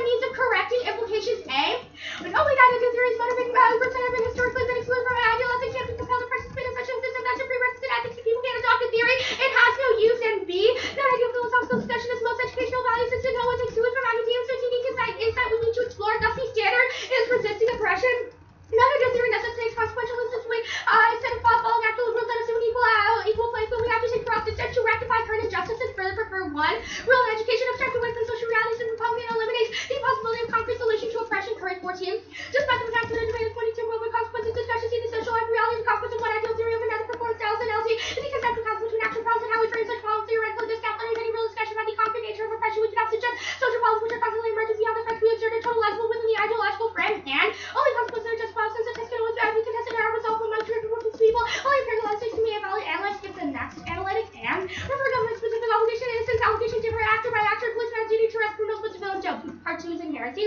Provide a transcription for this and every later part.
means of correcting implications A. Like, oh my god, the theories motivating groups that have been historically been excluded from an ideal ethics can't be compelled to participate in such a system that's a prerequisite ethics if people can't adopt a theory. It has no use. And B, that ideal philosophical discussion is most educational values since no one takes it from academia, so unique insight we need to explore. Thus, the standard is resisting oppression. None of this theory necessitates consequential way. Instead of following actual rules that assume equal place, but we have to take proactive steps to rectify current injustices. Further prefer 1. Real education abstract away from social realities and Republican eliminates the possibility of concrete solution to oppression. Current 14. Despite the fact that the debate is pointing to what consequences discussions see the social life reality of the consequence of one ideal theory of another performance styles analogy is the conceptual conflict between actual problems and how we frame such problems theoretically. This gap under any real discussion about the concrete nature of oppression. We cannot suggest social problems which are constantly emerging beyond the fact we observe a totalizable within the ideological frame, and only consequences are justifiable since the test can always be contested and are resolved among two groups of people. Only parallelistics can be analyzed against the next analytic and refer government specific obligation and since obligation differ actor by actor, policeman has duty to arrest criminals but civilian don't. Part 2 is inherency.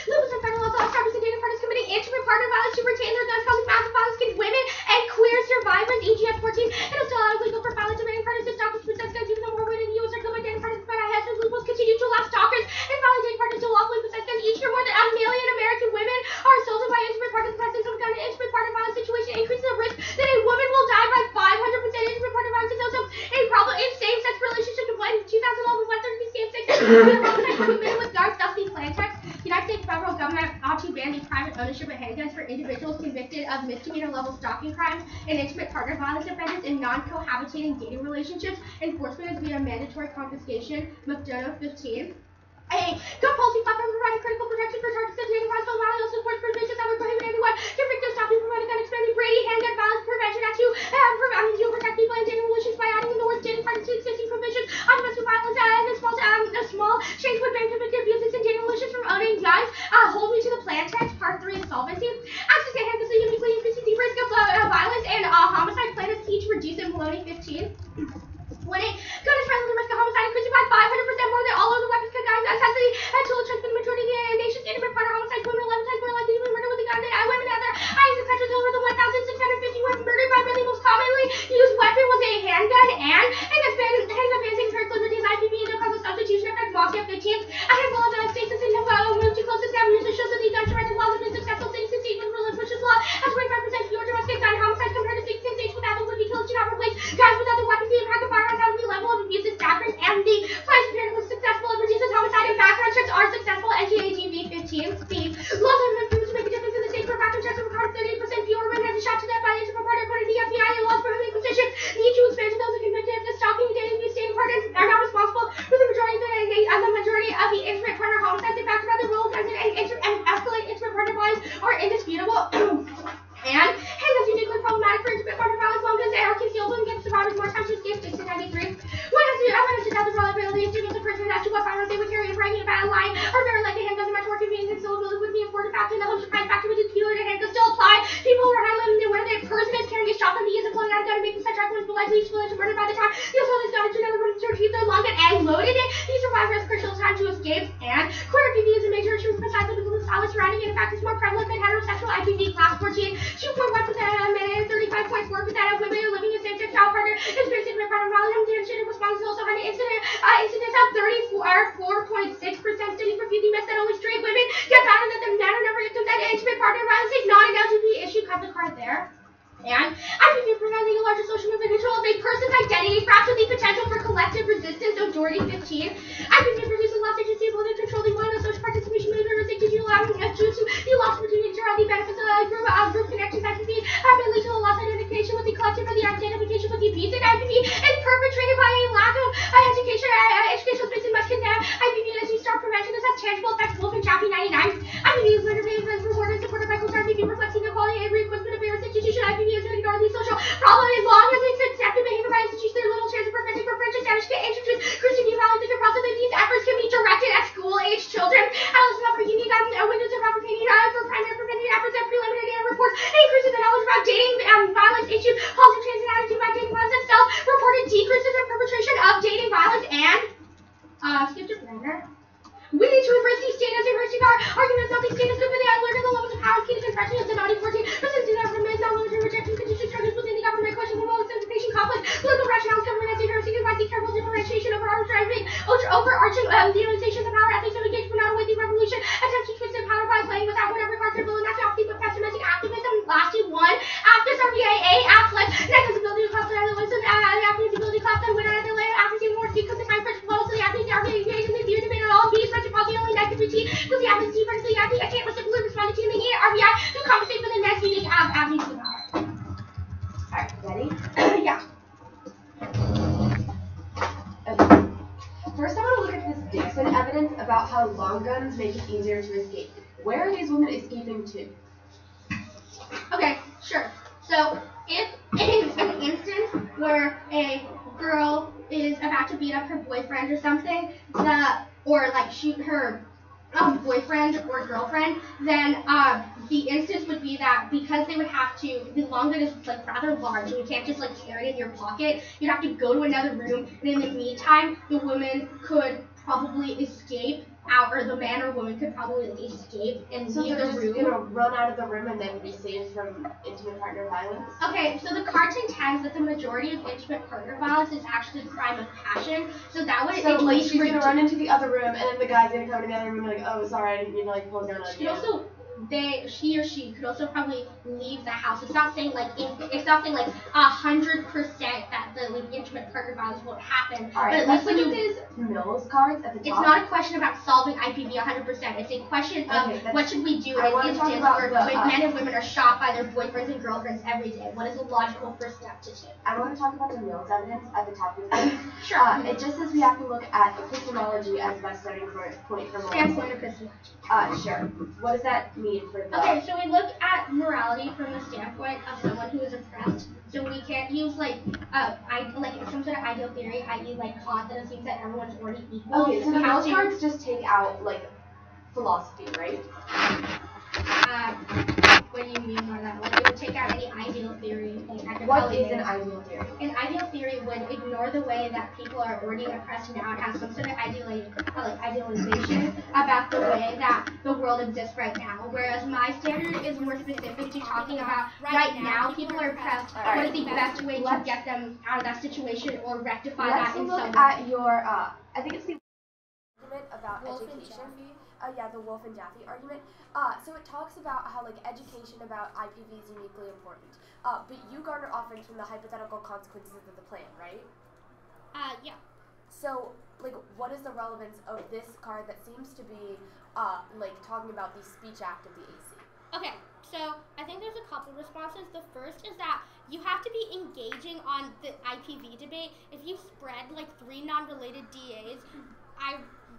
Lewis and federal laws establish the data parties committing intimate partner violence to retain their guns, causing massive violence against women and queer survivors. EGS 14. It is still illegal for violence of any parties to stop with possess guns, even though more women in the U.S. are killed by data parties by husbands. Loopholes continue to allow stalkers and violent data parties to lawfully possess guns. Each year, more than 1 million American women are assaulted by intimate partners. The presence of a gun in an intimate partner violence situation increases the risk that a woman will die by 500%. Intimate partner violence is also a problem in same-sex relationships. In 2011, 130 same-sex relationships committed with guns. Thus, these plan texts. United States federal government ought to ban the private ownership of handguns for individuals convicted of misdemeanor-level stalking crimes and intimate partner violence offenses in non-cohabitating dating relationships. Enforcement is via mandatory confiscation. McDonough 15. A gun policy platform providing critical protection for targets that dating violence also supports provisions that would prohibit anyone convicted of stopping promoting gun expanding Brady Handgun Violence Prevention Act to protect people in dating relations by adding in the words dating parties to existing provisions on domestic violence and a small change would ban convicted abusers in dating relations from owning guns. Hold me to the plan text. Part 3 is solvency. Access to handguns uniquely increases the risk of violence and homicide. Plan is key to reduce it. Maloney 15. When a gun is present, the risk of homicide increases by 500% more than all other weapons combined. Essentially, tool of transmitting the majority of the nation's intimate partner homicides, women 11 times more likely to be murdered with a gun than women in other areas of countries. Over the 1,650 women murdered by men, the most commonly used weapon was a handgun, and handgun bans empirically reduce IPV and cause a substitution effect. Mafia 15. A handful of United States has moved too close to 7 years. It shows that the gun control laws have been successful. Cities and states with relinquishes law has 25% fewer domestic gun homicides compared to 16 states without the would be killed to not replace guns with other weapons. The impact of firearms has the level of abuse is staggering, and the place apparently successful. It reduces homicide and background checks are successful. NGAGV 15. Speed. Laws have been proven to make a difference in the state for background checks and record 38% fewer women have been shot to death by the integral partner according to the FBI. And laws prohibiting positions need to expand to those who convicted of the stalking and dating abuse. State partners are not responsible for the majority of the intimate partner homicides. In fact, rather rules and escalate intimate partner violence are indisputable. And handguns uniquely problematic for intimate partner violence. Long guns are concealed and give survivors more time to escape. 1693. I wanted to doubt the reliability of students and persons as to what firearms they would carry and bringing about a line or very likely handguns are much more convenient and concealability would be important factor in the home surprise factor with the computer and handguns still apply. People who are highlighting where the person is carrying a shotgun, the use of pulling out a gun and making such arguments will likely useful to murder by the time the assault is done to another person to retrieve their long gun and loaded it. These survivors have crucial time to escape. And queer IPV is a major issue precisely because the style surrounding it. In fact, it's more prevalent than heterosexual IPV. Class 14. 2.1% of men and 35.4% of women who are living in same-sex child partner experiencing intimate partner violence. Demonstrated response is also had an incidence of 4.6%. Studies refute the myth that only straight women get found and that the men are never victims of intimate partner violence. Is not an LGBT issue. Cut the card there. And IPV preventing a larger social movement control of a person's identity, perhaps with the potential for collective resistance. Majority 15. IPV produces loss agency able to control the one of social participation movement to allowing us to the loss opportunity to have the benefits of group connections. IPV have been lead to a loss identification with the collective or the identification with the abuse. And IPV is perpetrated by a lack of educational space and must condemn IPV as we start prevention. This has tangible effects. Wolf and Chappie 99. IPV is motivated and rewarded and supported by culture. IPV reflects inequality and reinforcement of various institutions. IPV is to ignore the social problem as long as it's accepted behavior by institutions. There are little chance of preventing for friendship damage to introduce Christian youth values into process. These efforts can be directed at school-age children. Adolescents offer unique windows of opportunity for primary preventive efforts and preliminary data reports. Increases the knowledge about dating violence issues, positive changes in attitude about dating violence, and self-reported decreases in perpetration of dating violence. And skip to grammar. We need to embrace these status and reaching our arguments. Not these status good, but they are learning the levels of power, key to confession, and 14. Resisting our remains, not limited rejection, conditions, differentiation, overarching demonstrations of power, ethics of engagement, not with the revolution, attempts to twist power by playing without whatever parts of the nationality, but pessimistic activism lasted one. After Serbia A acts like Nexus ability to class the other wisdom, after his ability to class the winner at the layer, after seeing more because the time pressure flows to the after the engagement, the theory debate on all these, such a possibly only negativity, because the after the versus the after, I can't reciprocally respond to the RBI to compensate for the next unique avenues of power. Alright, ready? Yeah. Okay. First, I want to look at this Dixon evidence about how long guns make it easier to escape. Where are these women escaping to? Okay, sure. So, if in an instance where a girl is about to beat up her boyfriend or something, or like shoot her boyfriend or girlfriend, then the instance would be that because they would have to, the long gun is like rather large and you can't just like carry it in your pocket, you'd have to go to another room, and in the meantime, the woman could probably escape out, or the man or woman could probably escape and leave the room. So they're just gonna run out of the room and then be saved from intimate partner violence? Okay, so the card contends that the majority of intimate partner violence is actually crime of passion, so that would at least she's gonna run into the other room and then the guy's gonna come to the other room and be like, oh, sorry, I didn't mean to like pull a gun on you. He or she could also probably leave the house. It's not saying like 100% that the like, intimate partner violence won't happen. All right, let's look at these Mills cards at the top. It's not a question about solving IPV 100%. It's a question of what should we do in an instance where men and women are shot by their boyfriends and girlfriends every day. What is a logical first step to take? I want to talk about the Mills evidence at the top of this. Sure. It just says we have to look at epistemology as best starting point for Standpoint epistemology. Sure. What does that mean for the... Okay, so we look at morality from the standpoint of someone who is oppressed. So we can't use like some sort of ideal theory, i.e. like Kant, that assumes that everyone's already equal. Okay, so the Mills cards just take out like philosophy, right? What do you mean by that? Like it would take out any ideal theory. What is an ideal theory? An ideal theory would ignore the way that people are already oppressed now and have some sort of idealization about the way that the world exists right now. Whereas my standard is more specific to talking about right now people are oppressed. What is the best way to get them out of that situation or rectify that in some way? Let's look at your, I think it's the argument about education. The Wolf and Jaffe argument. So it talks about how like education about IPV is uniquely important. But you garner offerings from the hypothetical consequences of the plan, right? Yeah. So like, what is the relevance of this card that seems to be like talking about the speech act of the AC? Okay, so I think there's a couple responses. The first is that you have to be engaging on the IPV debate. If you spread like 3 non-related DAs,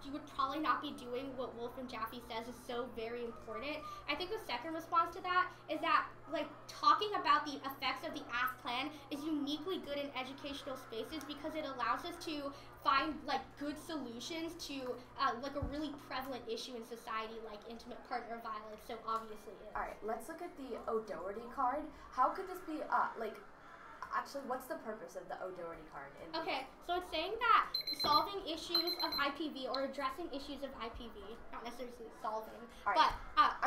you would probably not be doing what Wolf and Jaffe says is so very important. I think the second response to that is that like talking about the effects of the AF plan is uniquely good in educational spaces because it allows us to find like good solutions to like a really prevalent issue in society like intimate partner violence. So obviously it is. All right, let's look at the O'Doherty card. How could this be actually, what's the purpose of the O'Doherty card? Okay, so it's saying that solving issues of IPV or addressing issues of IPV, not necessarily solving, right. But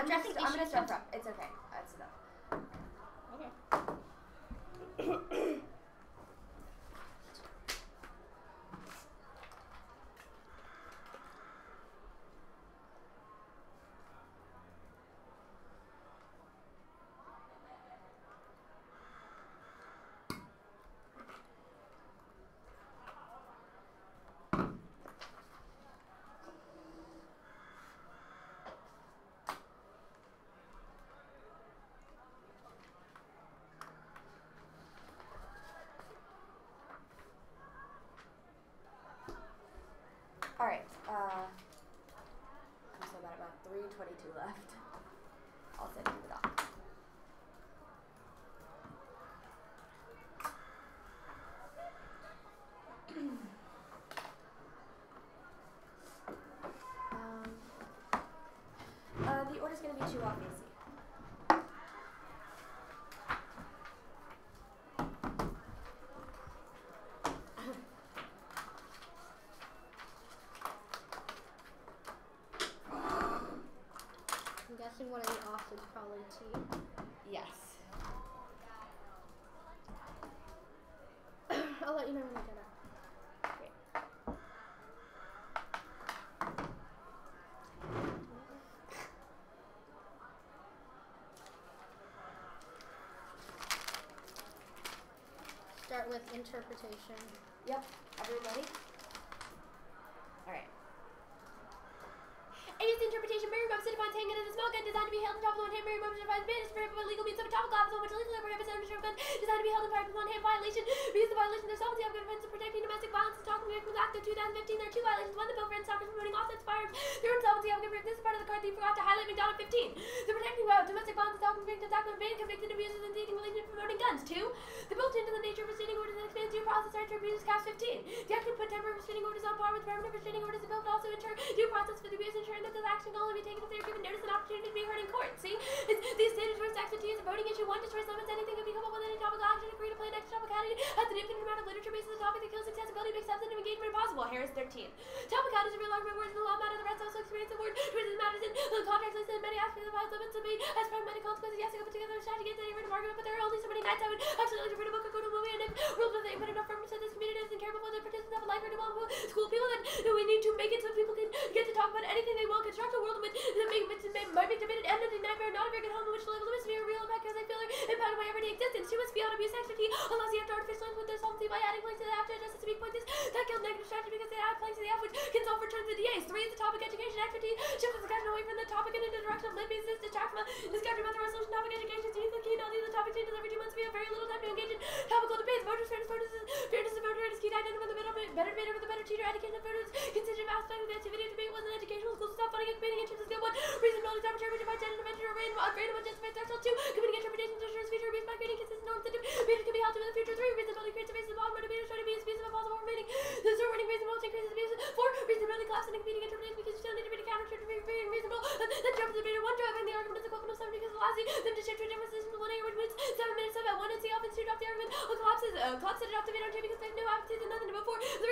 addressing issues. I'm going to start up. It's okay. That's enough. Okay. Alright, I'm still got about 3:22 left. I'll send you the doc. The order's gonna be 2 off AC. I'm guessing one of the offs is probably T. Yes. I'll let you know when I get it. Great. start with interpretation. Yep. Everyone ready? Alright. A's interpretation, Merriam-Webster defines handgun as a small gun designed to be held on top of one hand. Merriam-Webster defines ban as prohibited by legal means of a topical office on which legally prohibits ownership of gun designed to be held in private with one hand. Violation. Because the violation of solvency of defense of protecting domestic violence and talking victims act of 2015. There are two violations. One, the bill prevents stalkers promoting offense firearms. Third, insolvency of this is part of the card that you forgot to highlight McDonald 15. The protecting domestic violence and stalking victims act of ban convicted abusers and seeking relation to promoting guns. 2. The built into the nature of restraining orders and expands due process rights for abusers caps 15. The act can put temporary restraining orders on par with permanent restraining orders. The bill can also ensure due process for the abuse, ensuring that this action can only be taken if they are given notice and opportunity to be heard in court. See? These standards for expertise is voting issue 1 destroys limits anything can be coupled with any topical action, agree to play next topicality has an infinite amount of literature based on the topic that kills accessibility, makes substantive engagement impossible. Harris 13. Topicality is a real argument words in the law matter, the rest also experience of word choices matters in the contracts listed in many aspects of how limits are made as pragmatic consequences. Yes, I go put together a strategy against any written argument, but there are only so many nights I would actually like to read a book or go to a movie, and if rules that they put enough firmness in this community doesn't care about the participants have a life or develop school people, then we need to make it so people can get to talk about anything they want, construct a world in which might make debated and a nightmare, not a very good home in which to live limits to be a real impact because I feel like impact on my everyday existence. 2 is beyond abuse expertise unless you have to artificially with their solvency by adding planks to the after justice to be points that kills negative strategy because they add planks to the F which can solve returns to the DAs. 3 is the topic education expertise shifts the discussion away from the topic and into the direction of lit basis distract from the discussion about the resolution topic education. So you the key not the topic changes every 2 months. We have very little time to engage in topical debates. Voters fairness and voter is key to identify the better debater with the better teacher. Education of voters constitutive aspect of the activity of debate wasn't educational. Schools stop funding and debating interest is good. 1 reasonability is arbitrary by gender intervention or random unjustified threshold. 2 committing interpretation to ensure future abuse by creating consistent norms that debaters can be held to in the future. 3 reasonability creates a basis upon where debaters try to be as abusive as possible remaining. The third winning reasonable increases abuse. 4 reasonability collapses in competing interpretation because you still need to be counter to be reasonable. Then jump to the debater 1 driving the argument is equivalent of 7 because it allows them to shift to a different system to 1 which means 7 minutes of at 1 and C often to drop the argument collapses it off the debate on 2 because there's no opportunity and nothing to vote for. 3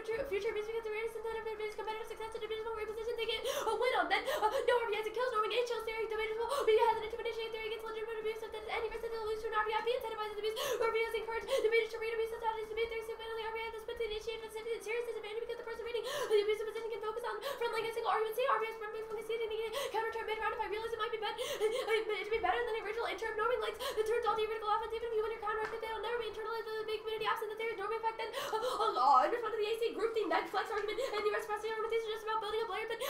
the future abuse because the greatest incentive of competitive success to divisional reposition they get a win on. Then no RBIs it kills norming H kills theory debaters will be has an intimidation theory against legitimate abuse so that any risk that they'll lose to an RBI incentivizes abuse. RBIs encourage debaters to read abuse societies debate theory so finally RBI this puts the initiative of serious disadvantage because the person reading the abusive position can focus on friendly a single argument. See RBIs from conceding the counter term mid round if I realize it might be better than the original interim norming likes the turns all theoretical offense even if you win your counter if they'll never be internalized the big community absent the theory norming effect then in response to the AC group theme that flex argument and the reciprocity argument is just about building a player that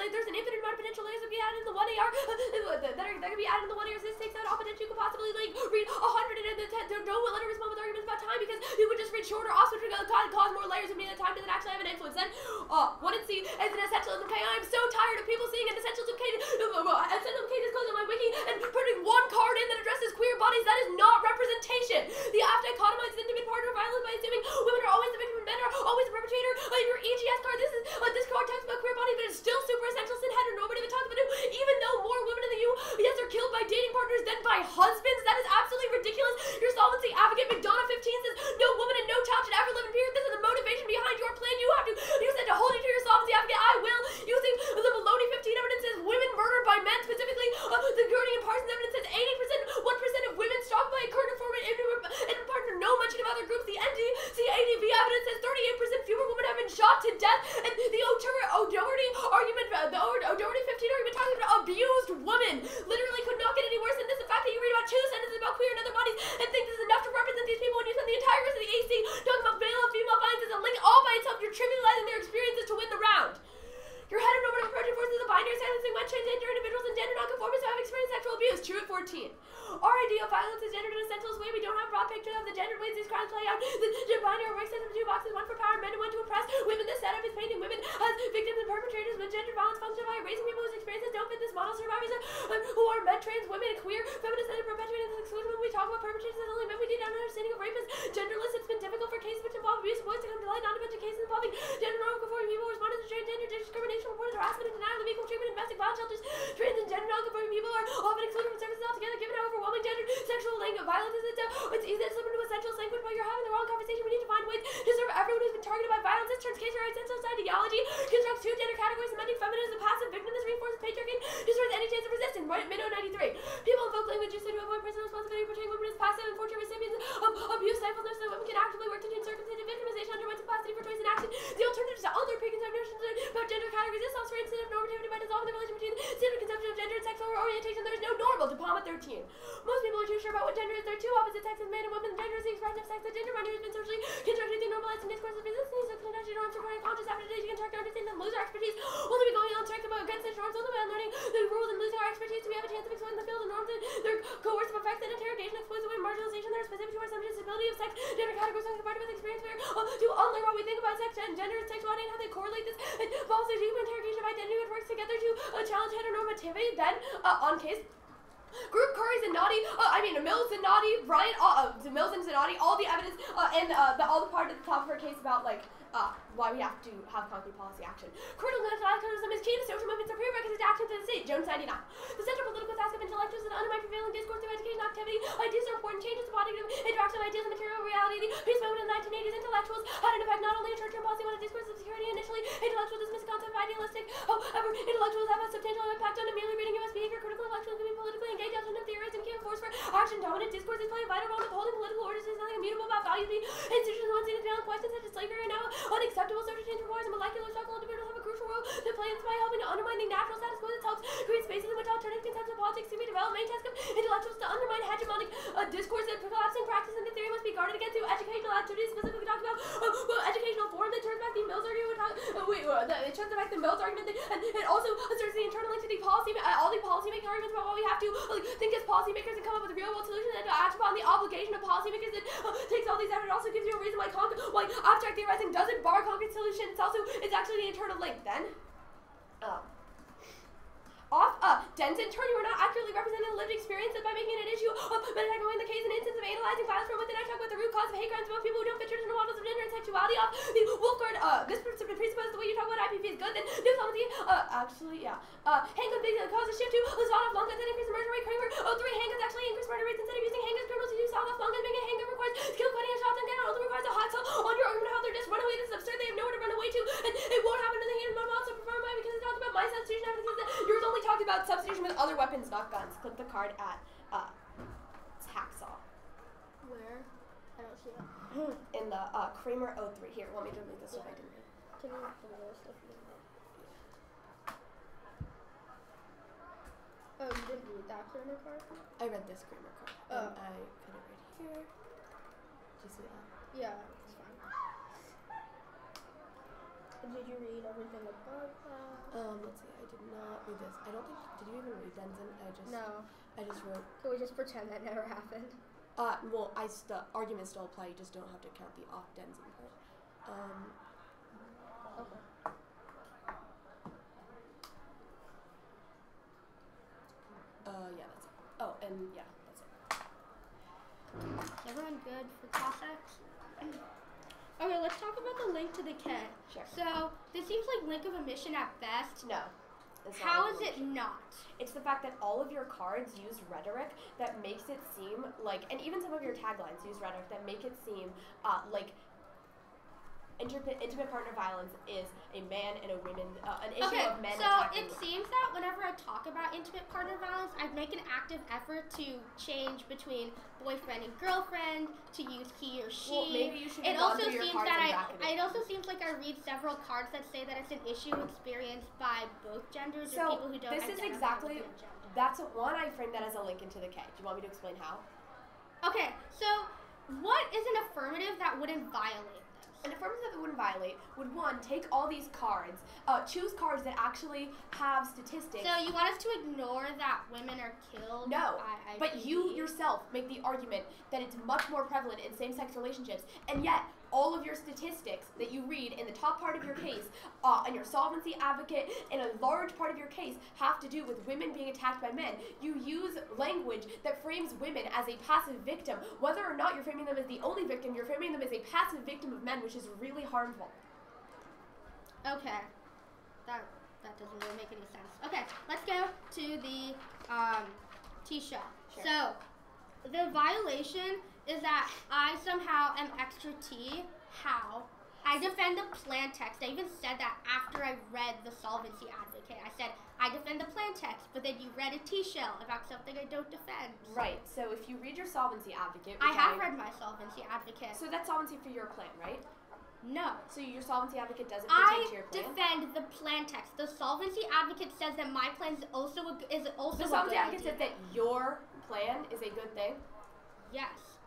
there's an infinite amount of potential layers that can be added in the 1AR that can be added in the 1AR. So this takes out all potential. You could possibly like read 100 and then don't let her respond with arguments about time because you would just read shorter also to cause more layers and mean that time doesn't actually have an influence. Then 1 and C as an essentialism K. I'm so tired of people seeing an essentialism K disclosed on my wiki and putting 1 card in that addresses queer bodies. That is not representation. The app dichotomizes intimate partner violence by assuming women are always the victim and men are always the perpetrator. Your EGS card, this card talks about queer bodies, but it's still super essential sin header. Nobody even talks about it. Even though more women in the U.S. are killed by dating partners than by husbands, that is absolutely ridiculous. Your solvency advocate McDonough 15 says no woman and no child should ever live in fear. This is the motivation behind your plan. You said to hold you to your solvency advocate. I will. You think the Maloney 15 evidence says women murdered by men, specifically the Gurney and Parsons evidence says 80%, 1% of women stalked by a current informant and partner, no mention of other groups. The NDCADV evidence says 38% fewer women have been shot to death, and the O'Doherty argument, the O'Doherty 15 argument talking about abused women literally could not get any worse than this. The fact that you read about 2 sentences about queer and other bodies and think this is enough to represent these people when you spend the entire rest of the AC talking about male and female violence as a link all by itself, you're trivializing their experiences to win the round. Your heteronormative approach enforces the binary silencing when transgender individuals and gender nonconformists who have experienced sexual abuse. True at 14. Our idea of violence is gendered in a senseless way. We don't have a broad picture of the gendered ways these crimes play out. The binary works into 2 boxes, 1 for power men and 1 to oppress women. This setup is painting women as victims and perpetrators with gender violence function by raising people whose experiences don't fit this model. Survivors who are men, trans, women, and queer, feminists, and perpetuating this exclusion. When we talk about perpetrators as only men, we need an understanding of rape as genderless. It's been difficult for cases which involve abuse of boys to come to light, not a bunch of cases involving gender non-conforming people responding to transgender discrimination, reported harassment, and denial of equal treatment in domestic violence shelters. Trans and gender non-conforming people are often excluded from services altogether, given how overwhelming gendered sexual violence is. It's easy to slip into a sexual language, but you're having the wrong conversation. We need to find ways to serve everyone who's been targeted by violence. This turns case rights senseless ideology, constructs 2 gender categories, cementing feminism as a passive victim. This reinforces patriarchy, destroys any chance of resistance. Minnow 93. People invoke language used to avoid personal responsibility, portraying women as passive and fortunate recipients of abuse, stifleness, so that women can actively work to change circumstances, victimization, undermines capacity for choice and action. The alternatives to other preconceived notions about gender categories of self-reference normativity by dissolving the relation between the standard conception of gender and sexual orientation. There is no normal to Palma 13. Most people are too sure about what gender is. There are two opposite sexes, man and woman. Gender is the expression of sex. The gender binary has been socially constructed through normalized and discourses. Resistance to conventional norms requiring conscious effort to construct and understand and lose our expertise. Only be going on track about against such norms. Only by unlearning the rules and losing our expertise do we have a chance of exploiting the field of norms and their coercive effects and interrogation, exploitive and marginalization that are specific to our subject disability of sex, gender categories, and combined with experience. We are to unlearn what we think about sex and gender and sexuality and how they correlate this and involves the deep interrogation of identity which works together to challenge heteronormativity. Then, on case Group Curry, Zanotti, Mills, Zanotti, Bryant, Mills and Zanotti, all the evidence, and all the part at the top of her case about, why we have to have concrete policy action. Critical intellectualism is key to social movements are prerequisite to action to the state. Jones 99. The central political task of intellectuals is to undermine prevailing discourse through education activity. Ideas are important changes to body interaction of ideas and material reality. The peace movement in the 1980s, intellectuals had an effect not only in short-term policy but a discourse of security. Initially, intellectuals dismissed the concept of idealistic. However, intellectuals have a substantial impact on ameliorating U.S. behavior. Critical intellectuals can be politically engaged, alternative theorizing, can force for action. Dominant discourse is playing a vital role in upholding political orders. There's nothing immutable about values. Institutions once seen as valid questions such as slavery are now unacceptable. Social change requires a molecular structural individuals have a crucial role to play in by helping to undermine the natural status quo that helps create spaces in which alternative concepts of politics can be developed. Main task of intellectuals to undermine hegemonic discourse that collapsing practice and the theory must be guarded against through educational activities. Specifically talked about educational forum that turns back the Mills argument. It turns back the Mills argument and it also asserts the internal link to the policy, all the policymaking arguments about what we have to think as policymakers and come up with a real world solution and to act upon the obligation of policymakers. It takes all these out. It also gives you a reason why abstract theorizing doesn't bar concrete solutions. It's actually the internal link. Then, Denson, turn, you are not accurately representing the lived experiences by making it an issue of metaphysically the case and instance of analyzing violence from within. I talk about the root cause of hate crimes about people who don't fit traditional models of gender and sexuality. The Wolfgard, this presupposes the way you talk about IPV is good. Then, handguns basically cause a shift to the sawed-off long guns that increase the murder rate. Kramer, 3 handguns actually increase murder rates. Instead of using handguns, criminals use sawed-off long guns. Making a handgun requires skill cutting and shotgun down. It also requires a hot cell on your argument of how they're just run away. This is absurd. They have nowhere to run away to, and it won't happen in the hand of my mom. So prefer mine because it talks about my substitution. Yours only talked about substitution with other weapons, not guns. Click the card at Hacksaw. Where? I don't see it. In the Kramer 03. Here, want me to read this if I didn't read? Can you read some of this stuff? Oh, you didn't read that Kramer card? I read this Kramer card. Oh. And I put it right here. Did you see that? Yeah, it's fine. Did you read everything above that? Let's see. I did not read this. I don't think. Did you even read Denson? No. I just wrote. Can we just pretend that never happened? Well, arguments still apply. You just don't have to count the off Denson part. Okay. Yeah, that's it. Oh, and yeah, that's it. Is everyone good for Cossacks? Okay, let's talk about the link to the K. Sure. So, this seems like link of omission at best. No. How is it not? It's the fact that all of your cards use rhetoric that makes it seem like, and even some of your taglines use rhetoric that make it seem like intimate partner violence is a man and a woman, an issue of men attacking women. So it seems that whenever I talk about intimate partner violence, I make an active effort to change between boyfriend and girlfriend, to use he or she. Well, maybe you should it also seems that it also seems like I read several cards that say that it's an issue experienced by both genders or people who don't identify with one gender. That's one, I frame that as a link into the K. Do you want me to explain how? Okay, so what is an affirmative that wouldn't violate? An affirmative that wouldn't violate would, one, take all these cards, choose cards that actually have statistics. So you want us to ignore that women are killed? No, by but you yourself make the argument that it's much more prevalent in same-sex relationships, and yet all of your statistics that you read in the top part of your case, and your solvency advocate, and a large part of your case have to do with women being attacked by men. You use language that frames women as a passive victim. Whether or not you're framing them as the only victim, you're framing them as a passive victim of men, which is really harmful. Okay. That doesn't really make any sense. Okay, let's go to the T-shell. Sure. So, the violation is that I somehow am extra T. How? I defend the plan text. I even said that after I read the solvency advocate. I said, I defend the plan text, but then you read a T-shell about something I don't defend. Right, so if you read your solvency advocate... I have read my solvency advocate. So that's solvency for your plan, right? No. So your solvency advocate doesn't pertain to your plan? I defend the plan text. The solvency advocate says that my plan is also a good idea. The solvency advocate says that your plan is a good thing? Yes.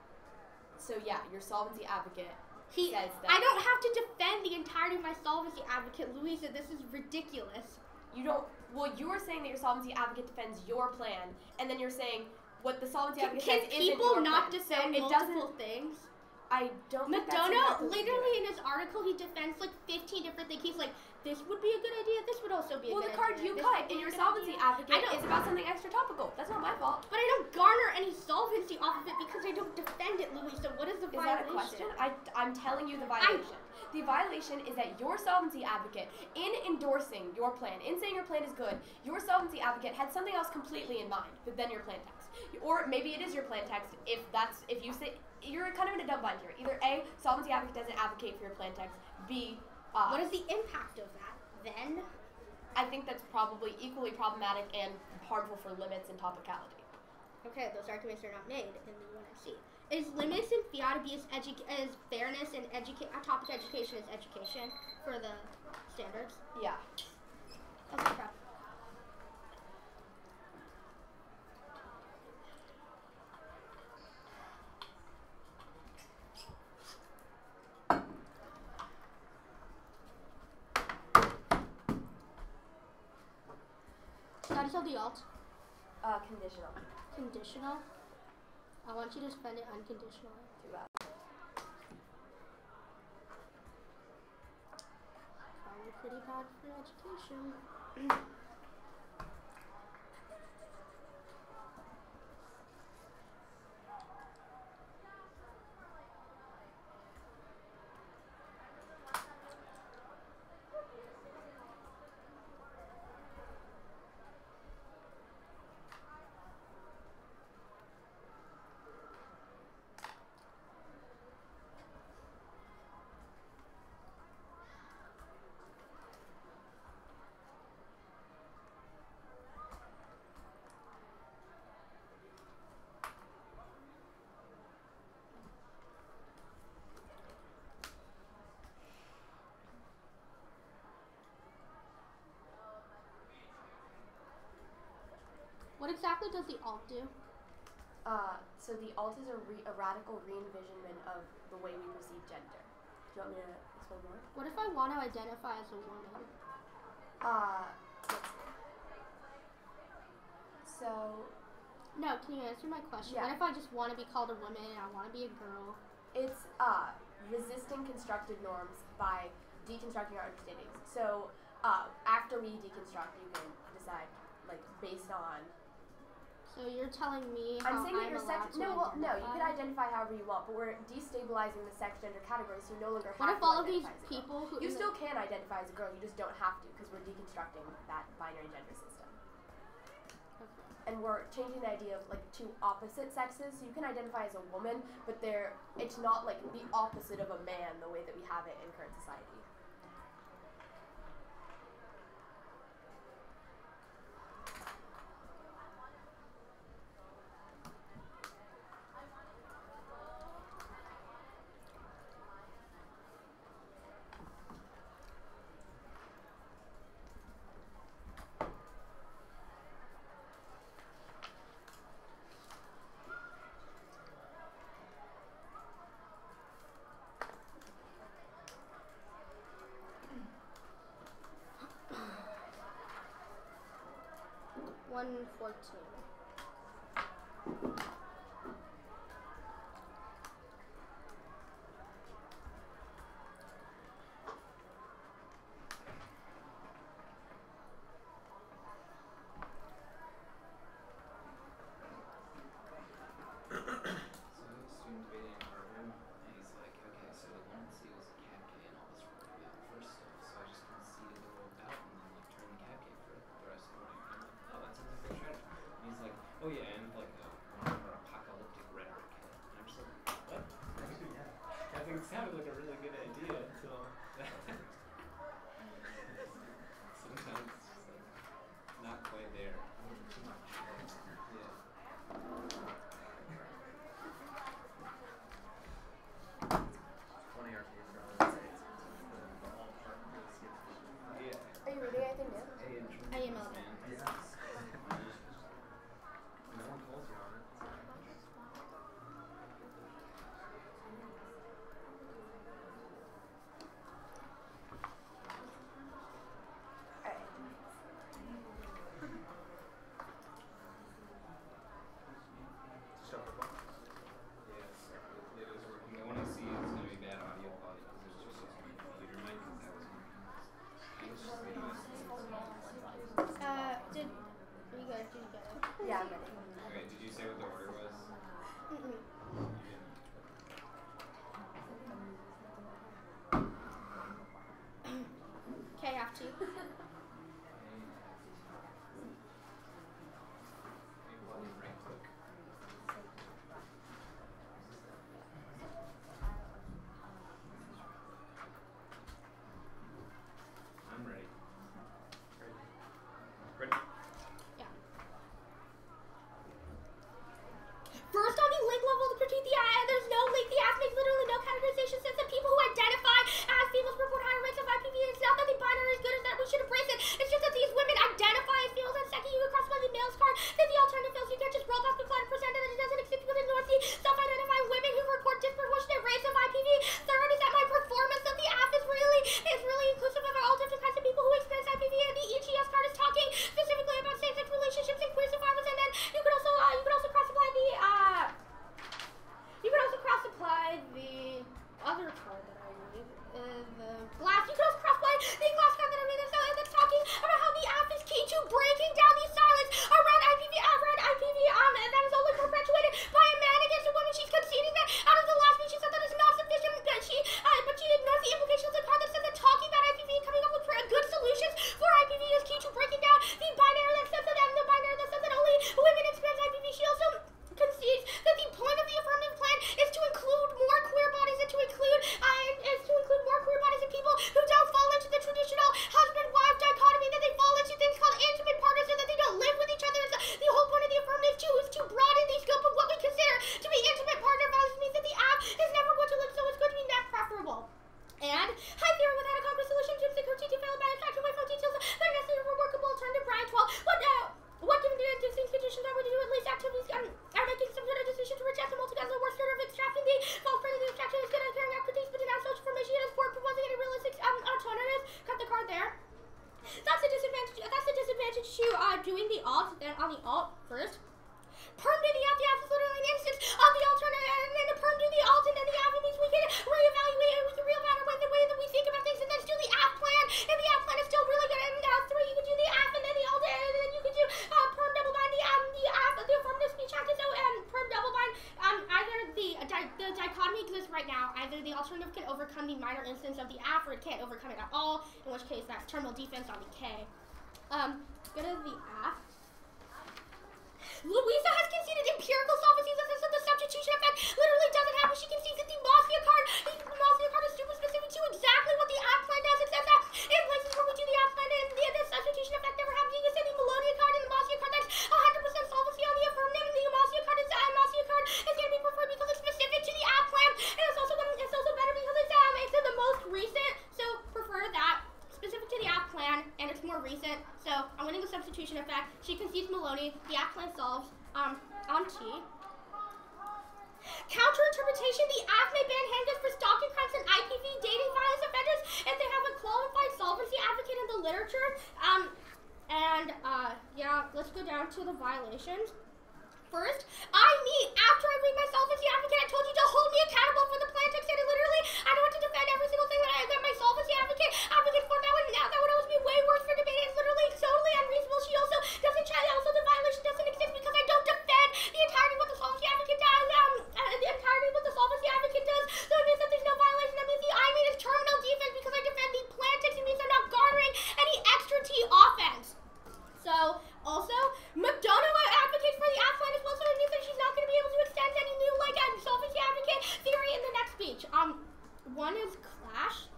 So yeah, your solvency advocate says that. I don't have to defend the entirety of my solvency advocate, Louisa. This is ridiculous. You don't. Well, you were saying that your solvency advocate defends your plan, and then you're saying what the solvency advocate says isn't your plan. Can people not defend multiple things? I don't think McDonough, literally in his article, he defends like 15 different things. He's like, this would be a good idea, this would also be a good idea. Well, the card you cut in your solvency advocate is about something extra topical. That's not my fault. But I don't garner any solvency off of it because I don't defend it, Louisa. What is the violation? Is that a question? I'm telling you the violation. The violation is that your solvency advocate, in endorsing your plan, in saying your plan is good, your solvency advocate had something else completely in mind than your plan text. Or maybe it is your plan text if you say, you're kind of in a double bind here. Either A, solvency advocate doesn't advocate for your plan text, B, what is the impact of that, then? I think that's probably equally problematic and harmful for limits and topicality. Okay, those arguments are not made in the one I see. Is limits and fiat abuse as fairness and topic education is education for the standards? Yeah. Okay, crap. How do you spell the alt? Conditional. Conditional? I want you to spend it unconditionally. Too bad. Probably pretty bad for education. What exactly does the alt do? So the alt is a radical re-envisionment of the way we perceive gender. Do you want me to explain more? What if I want to identify as a woman? Let's see. So... No, can you answer my question? Yeah. What if I just want to be called a woman and I want to be a girl? It's resisting constructed norms by deconstructing our understandings. So after we deconstruct, you can decide, like, based on... So you're telling me how I'm saying that your sex... No, you can identify? identify however you want, but we're destabilizing the sex-gender categories, so you no longer have What if to all of these identify as a people girl. who... You still can identify as a girl, you just don't have to, because we're deconstructing that binary gender system. Okay. And we're changing the idea of, like, two opposite sexes, so you can identify as a woman, but it's not, like, the opposite of a man the way that we have it in current society. Oh yeah, and like more apocalyptic rhetoric. And I'm just like, what? Yeah. I think it sounded like a really good idea until sometimes it's just like not quite there. Too much. Yeah. 20 RPs rather than say it's either the alternative can overcome the minor instance of the F, or it can't overcome it at all, in which case that's terminal defense on the K. Go to the F. Louisa has conceded empirical solvency in the sense that the substitution effect literally doesn't happen. She concedes that the Mosslia card is super specific to exactly what the app plan does. It says that in places where we do the app plan and the substitution effect never happens. You can say the Melodia card and the Mosslia card, that's 100% solvency on the affirmative. The Mosslia card is going to be preferred because it's specific to the app plan, and it's also better because it's in the most recent. So prefer that. Specific to the app plan, and it's more recent, so I'm winning the substitution effect. She concedes Maloney, the app plan solves on T. Counter interpretation, the app may ban handguns for stalking crimes and IPV dating violence offenders if they have a qualified solvency advocate in the literature. Yeah, let's go down to the violations. First, after I read my solvency advocate, I told you to hold me accountable for the plan text, and literally, I don't want to defend every single thing that my solvency advocate for. That would always be way worse for debate. It's literally totally unreasonable. She also doesn't try, also the violation doesn't exist because I don't defend the entirety of what the solvency advocate does, the entirety of what the solvency advocate does. So it means that there's no violation. That means the I mean is terminal defense because I defend the plan text. It means I'm not garnering any extra T offense. So, also, McDonough advocates for the app plan as well, so it means that she's not going to be able to extend any new, solvency advocate theory in the next speech. One is clash.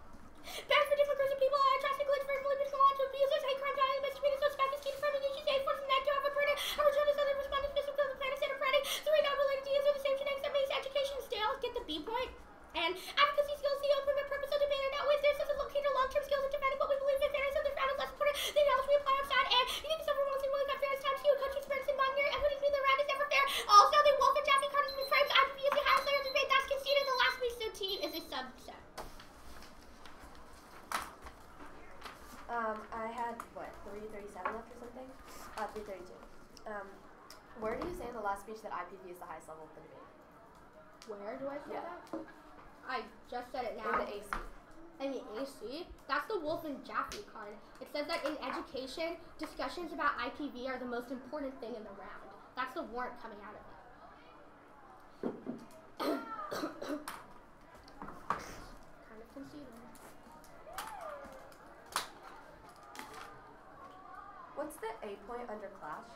Bans for different groups of people, drastic glitch, very fully between law to abusers, hate crime, violence, misdemeanors, suspects, key deferment issues, aid force, neck to have a printer, and return to other respondents, specific to the plan instead of printing. So right now, related to use of the same genetics that makes education stale, get the B point. And advocacy skills, the ultimate purpose of debate, and outweighs their sense of locating long-term skills of defending what we believe in fairness of the round is less important than knowledge we apply outside, and you need to suffer once in one got fairness times you, coach experience in modern era, evidence mean the round is never fair. Also, the Wolf and Jaffe card has been framed, IPV is the highest layer of debate, that's conceded the last speech, so T is a subset. I had, 337 left or something? 332. Where do you say in the last speech that IPV is the highest level of the debate? Where do I say Yeah. that? I just said it now. In the AC. In the AC? That's the Wolf and Jaffe card. It says that in education, discussions about IPV are the most important thing in the round. That's the warrant coming out of it. Kind of conceded. What's the A point under clash?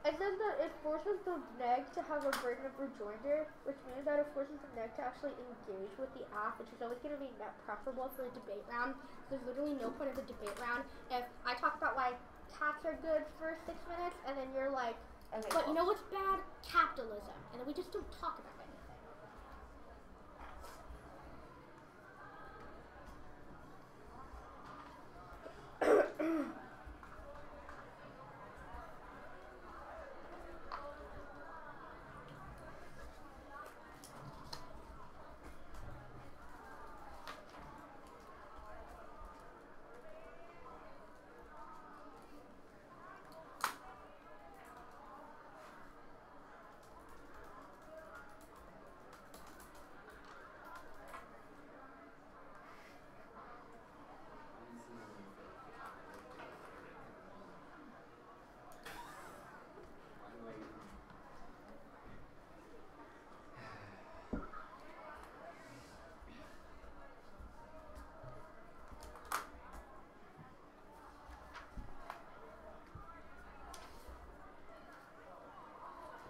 It says that it forces the neg to have a burden of rejoinder, which means that it forces the neg to actually engage with the app, which is always going to be preferable for a debate round. There's literally no point of a debate round if I talk about why cats are good for 6 minutes, and then you're like, Okay, but cool. you know what's bad? Capitalism. And then we just don't talk about anything.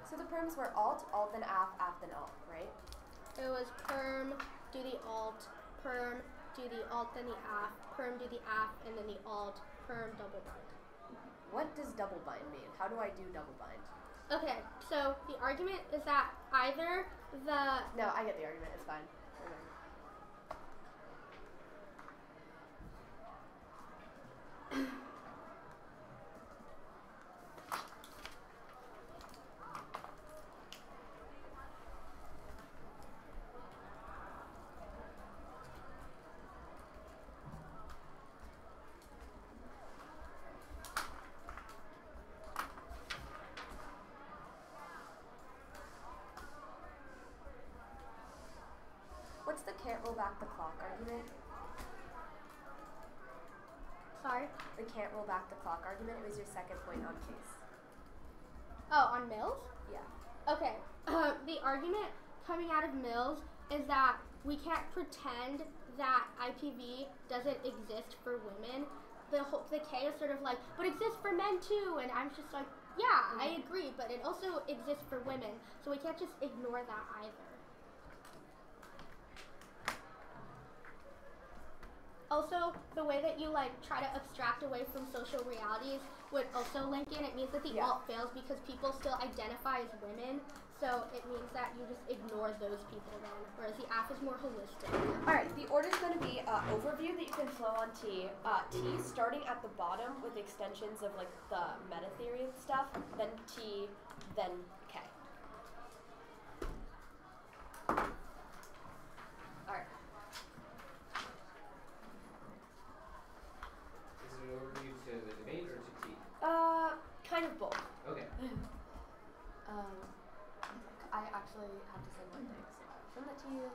So the perms were alt, then aff, then alt, right? It was perm, do the alt, perm, do the alt, then the aff, perm, do the aff, and then the alt, perm, double bind. What does double bind mean? How do I do double bind? Okay, so the argument is that either the... No, I get the argument. It's fine. What's the can't roll back the clock argument? Sorry? The can't roll back the clock argument. It was your second point on case. Oh, on Mills? Yeah. Okay, the argument coming out of Mills is that we can't pretend that IPV doesn't exist for women. The K is sort of like, but it exists for men too, and I'm just like, yeah, I agree, but it also exists for women, so we can't just ignore that either. Also, the way that you like try to abstract away from social realities would also link in. It means that the alt fails because people still identify as women, so it means that you just ignore those people then, whereas the app is more holistic. Alright, the order is going to be overview that you can flow on T. T starting at the bottom with extensions of like the meta theory and stuff, then T, then K. Alright. Is it an overview to the debate or to T? Kind of both. Okay. I actually have to say one thing, so I'll send that to you.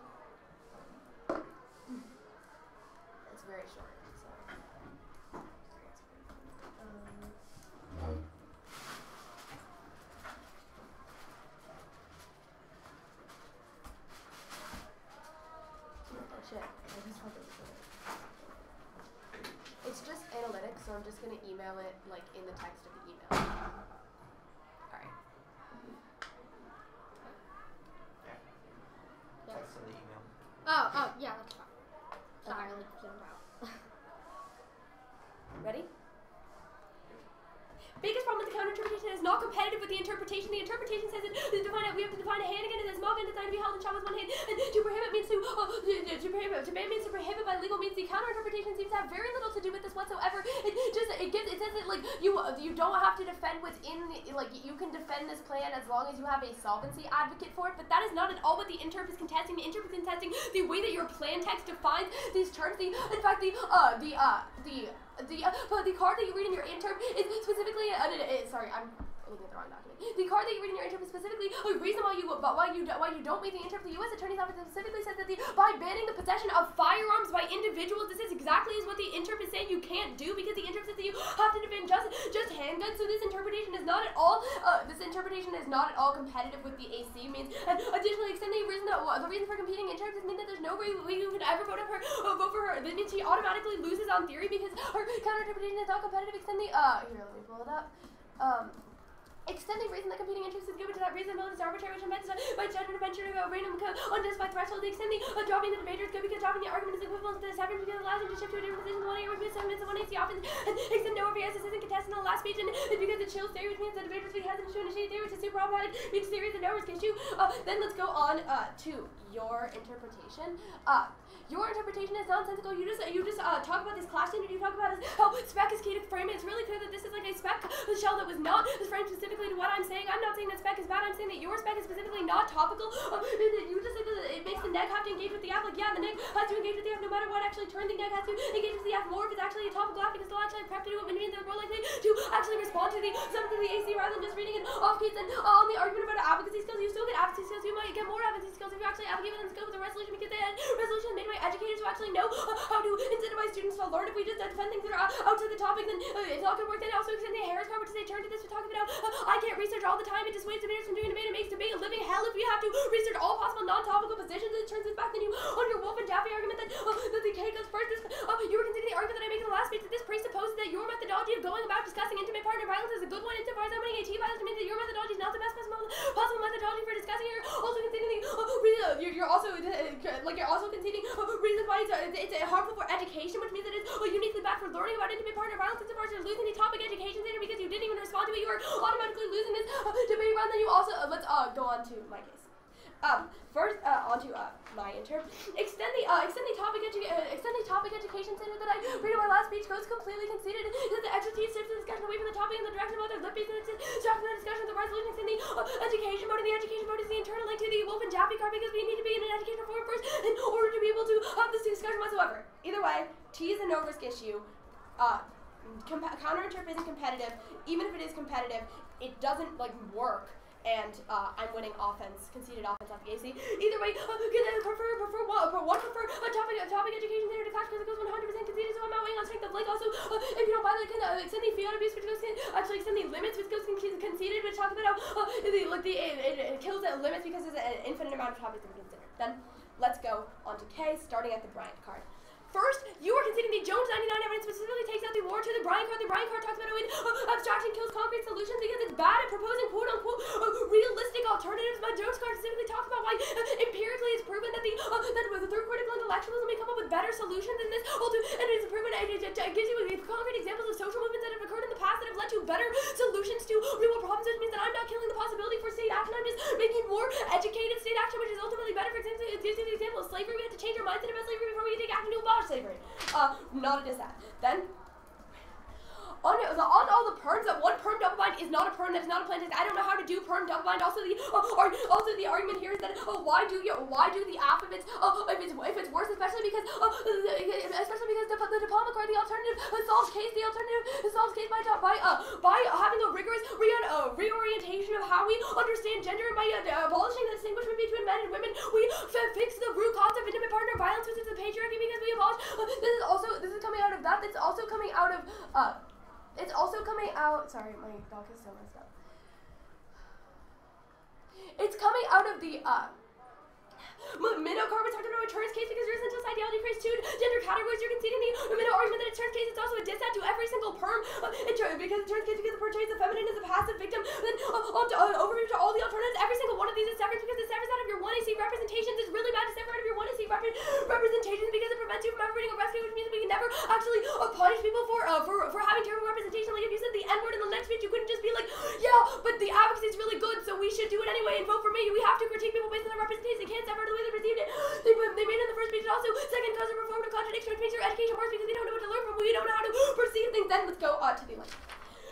It's very short, so. Oh shit, I just want this. It's just analytics, so I'm just gonna email it like in the text of the email. Alright. Text in the email. Oh, yeah, that's fine. Sorry, I like zoomed out. Ready? Biggest problem with the counter interpretation is not competitive with the interpretation. The interpretation says that we have to define a hand again as a small gun designed to be held and shot with one hand. And to prohibit means to ban means to prohibit by legal means. The counter interpretation seems to have very little to do with this whatsoever. It says that like you don't have to defend within the, like you can defend this plan as long as you have a solvency advocate for it. But that is not at all what the interp is contesting. The interp is contesting the way that your plan text defines these terms. The card that you read in your interp is specifically sorry, I'm looking at the wrong document. The card that you read in your interp is specifically a reason why you don't meet the interp. The U.S. Attorney's Office specifically says that by banning the possession of firearms by individuals, this is exactly what the interp is saying you can't do, because the interp says that you have to defend just handguns. So this interpretation is not at all competitive with the AC means. And additionally, extending the reason for competing interps means that there's no way we could ever vote for her. That means she automatically loses on theory because her counter interpretation is not competitive. Extend the here, let me pull it up. Extend the reason that competing interests is given to that reason is arbitrary, which amends by judgment of venture to go random unjustified threshold. They extend the dropping the debate is good because dropping the argument is equivalent to the severance because it allows them to shift to a different position. One year with 7 minutes of 1 AC often and extend no over yes, this isn't contested in the last speech, and because it chills theory, which means the debaters be hesitant to initiate theory, which is super problematic, means theory is a no risk issue. Then let's go on to your interpretation. Your interpretation is nonsensical. You just talk about this class standard. You talk about how spec is key to frame it. It's really clear that this is like a spec shell that was not framed specifically to what I'm saying. I'm not saying that spec is bad. I'm saying that your spec is specifically not topical. You just say that it makes the neg have to engage with the app. Like, yeah, the neg has to engage with the app no matter what. Actually, turn the neg has to engage with the app more if it's actually a topical app, because they'll actually prep to do it, which means they're more likely to actually respond to something to the AC rather than just reading it off keys. And on the argument about advocacy skills, you still get advocacy skills. You might get more advocacy skills if you actually advocate within the scope of the resolution, because the resolution is made by educators who actually know how to incentivize students to learn. If we just defend things that are outside the topic, then it's not going to work. Then also extend the Harris card, which is a turn to this. We're talking about I can't research all the time. It dissuades debaters from doing debate. It makes debate a living hell. If we have to research all possible non-topical positions, it turns us back. Then you, on your Wolf and Jaffe argument that the K goes first, you were considering the argument that I make in the last speech that this presupposes that your methodology of going about discussing intimate partner violence is a good one insofar as opening AT violence means that your methodology is not the best possible methodology for discussing. You're also conceding you're also conceding reasons why it's harmful for education, which means that it's uniquely bad for learning about intimate partner violence insofar as you're losing the topic education center because you didn't even respond to it. You are automatically losing this debate round. Then you also let's go on to my case. First, onto my interp. Extend the topic education center that I read in my last speech goes completely conceded that the expertise shifts the discussion away from the topic in the direction of other lip beats and distracting the discussion of the resolution. Extend the education mode, and the education mode is the internal link to the Wolf and Jaffe card because we need to be in an educational forum first in order to be able to have this discussion whatsoever. Either way, T is a no risk issue. Counter interp isn't competitive. Even if it is competitive, it doesn't work. And I'm winning conceded offense off the AC. Either way, prefer topic education there to clash because it goes 100% conceded, so I'm not winning on strength of link. Also, if you don't buy that, extend the field abuse, which goes extend the limits, which goes conceded, which talks about how it kills the limits because there's an infinite amount of topics to be considered. Then let's go on to K, starting at the Bryant card. First, you are conceding the Jones 99 evidence specifically takes out the war to the Bryant card. The Bryant card talks about how abstraction kills concrete solutions because it's bad at proposing quote-unquote realistic alternatives. But Jones card specifically talks about why empirically it's proven that that through critical intellectualism we come up with better solutions in this. And it's proven it gives you concrete examples of social movements that have occurred in the past that have led to better solutions to real problems, which means that I'm not killing the possibility for state action. I'm just making more educated state action, which is ultimately better. For example, using the example of slavery, we have to change our mindset about slavery before we take action to abolish slavery. Not it is that. Then, on all the perms, that one perm double bind is not a perm, that's not a plain text. I don't know how to do perm double bind. Also the argument here is that why do the app if it's worse, especially because the diploma card, the alternative solves case by having a rigorous reorientation of how we understand gender, and by abolishing the distinguishment between men and women, we fix the root cause of intimate partner violence, which is the patriarchy, because we abolish. This is coming out of that. It's also coming out of. Sorry, my dog is so messed up. It's coming out of the Minnow card. We talked about a Turns case because your essentialist ideology creates two gender categories. You're conceding the Minnow argument that a Turns case is also a diss out to every single perm because Turns case because it portrays the feminine as a passive victim. Then over to all the alternatives, every single one of these is separate because it severs out of your 1AC representations. It's really bad to sever out of your 1AC representations because it prevents you from ever being arrested, which means that we can never actually punish people for having terrible representation. Like if you said the N-word in the next speech, you couldn't just be like, yeah, but the advocacy is really good, so we should do it anyway and vote for me. We have to critique people based on their representation. They can't sever the way they received it. They made it in the first speech. Also, second, cause of reform to contradiction, which makes your education worse because we don't know what to learn from. We don't know how to perceive things. Then let's go to the link.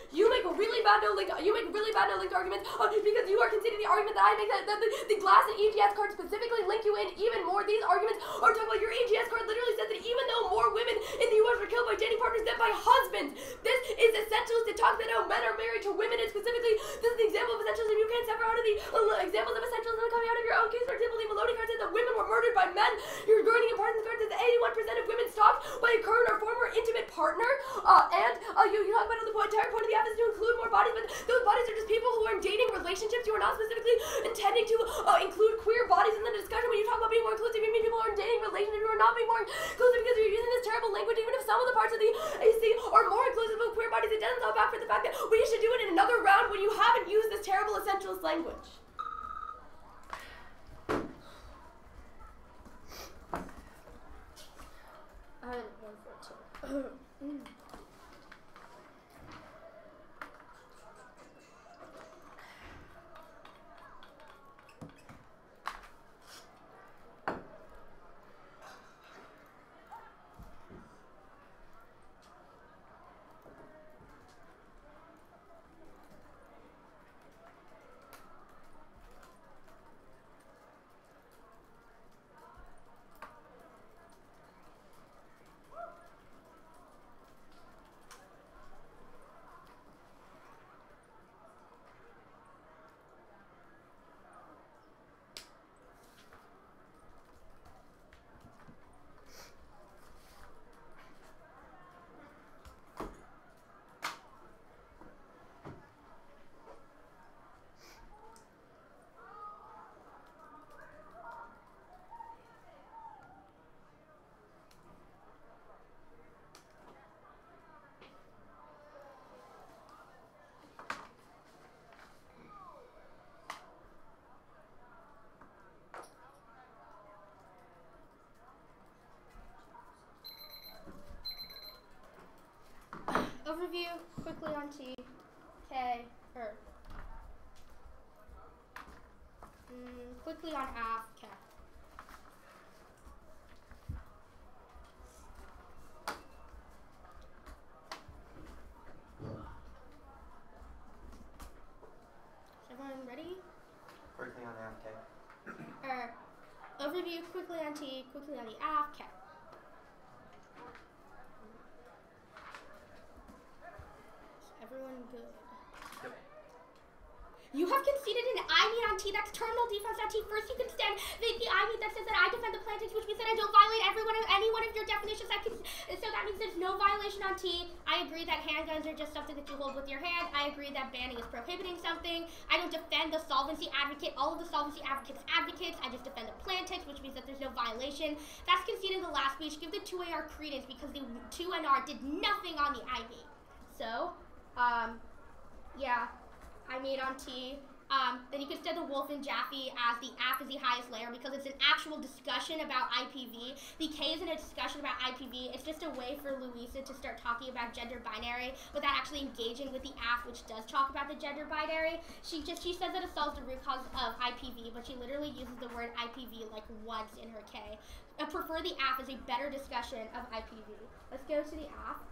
You make really bad no link arguments because you are conceding the argument that I make that the glass and EGS card specifically link you in even more. These arguments are talking about your EGS card literally says that even though more women in the U.S. were killed by dating partners than by husbands, this is essentialist. It talks about how men are married to women, and specifically this is the example of essentialism. You can't sever out of the examples of essentialism coming out of your own case. For example, the Maloney card says that women were murdered by men. Your Gurney and Parsons card says that 81% of women stalked by a current or former intimate partner. You talk about the entire point of the app is to include more bodies, but those bodies are just people who are in dating relationships. You are not specifically intending to include queer bodies in the discussion. When you talk about being more inclusive, you mean people who are in dating relationships. You are not being more inclusive because you're using this terrible language. Even if some of the parts of the AC are more inclusive of queer bodies, it doesn't go back for the fact that we should do it in another round when you haven't used this terrible essentialist language. I had 142. Overview quickly on T, K, quickly on AF, K. Is everyone ready? Quickly on AF, K. Overview quickly on T, quickly on the AF, K. Everyone good? Yep. You have conceded an I mean on T, that's terminal defense on T. First you can stand the I mean that says that I defend the plantation, which means that I don't violate any one of your definitions. I So that means there's no violation on T. I agree that handguns are just something that you hold with your hand. I agree that banning is prohibiting something. I don't defend the solvency advocate. All of the solvency advocates advocates. I just defend the plain text, which means that there's no violation. That's conceded in the last speech. Give the 2AR credence because the 2NR did nothing on the IV. So, yeah, I made on T. Then you could set the Wolf and Jaffe as the app is the highest layer because it's an actual discussion about IPV. The K isn't a discussion about IPV. It's just a way for Louisa to start talking about gender binary without actually engaging with the app, which does talk about the gender binary. She says that it solves the root cause of IPV, but she literally uses the word IPV like once in her K. I prefer the app as a better discussion of IPV. Let's go to the app.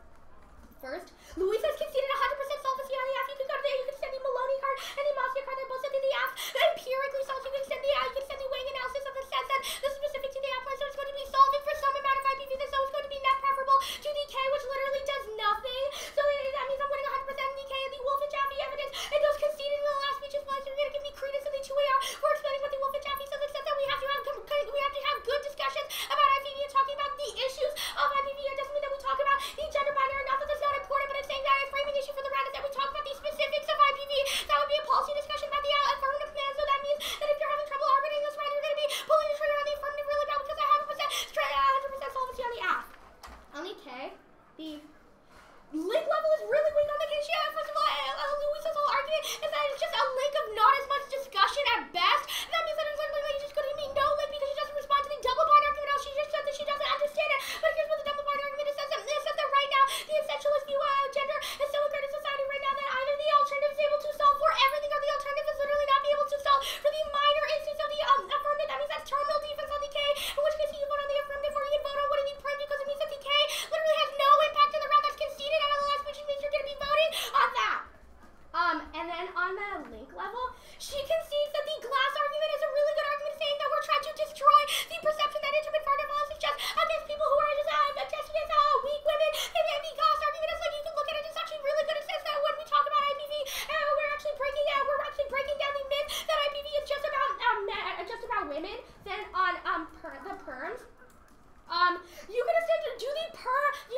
First, Louisa has conceded 100% solvency on the app. You can go to there, you can send the Maloney card and the Moscow card that both send in the app. Empirically solved, you can send the weighing analysis of the says that this is specific to the app, so it's going to be solving for some amount of IPV, so it's going to be net preferable to the K, which literally does nothing. So that means I'm winning 100% in the K and the Wolf and Jaffe evidence. And those conceded in the last speech is why you're going to give me credence in the 2AR for explaining what the Wolf and Jaffe says. It says that we have to have good discussions about IPV and talking about the issues of IPV. It doesn't mean that we talk about the gender binary, not that that's not important, but it's saying that a framing issue for the round is that we talk about the specifics of IPV. That would be a policy discussion about the affirmative command, so that means that if you're having trouble arbitrating this round, you're going to be pulling the trigger on the affirmative really bad because I have 100% solvency on the app. On the K, the link level is really weak on the K. First of all, Louisa's whole argument is that it's just a link of not as much discussion at best. That means that it's like just going to be no link because she doesn't respond to the double bind argument. She just said that she doesn't understand it. But here's what the double bind argument is. It says that right now the essentialist view of gender is so ingrained in society right now that either the alternative is able to solve for everything or the alternative is literally not be able to solve for the minor instance of the affirmative. That means that's terminal defense on the K, in which case you vote on the affirmative or you can vote on what is the perm because it means that the K literally has no impact on the round that's conceded out of the last, which means you're going to be voting on that. And then on the link level, she concedes that the glass argument is a really good argument, saying that we're trying to destroy the perception that intimate partner violence is just against people who are just against weak women. And the glass argument is like you can look at it, it's actually really good. It says that when we talk about IPV, we're actually breaking down the myth that IPV is just about women. Then on the perms. You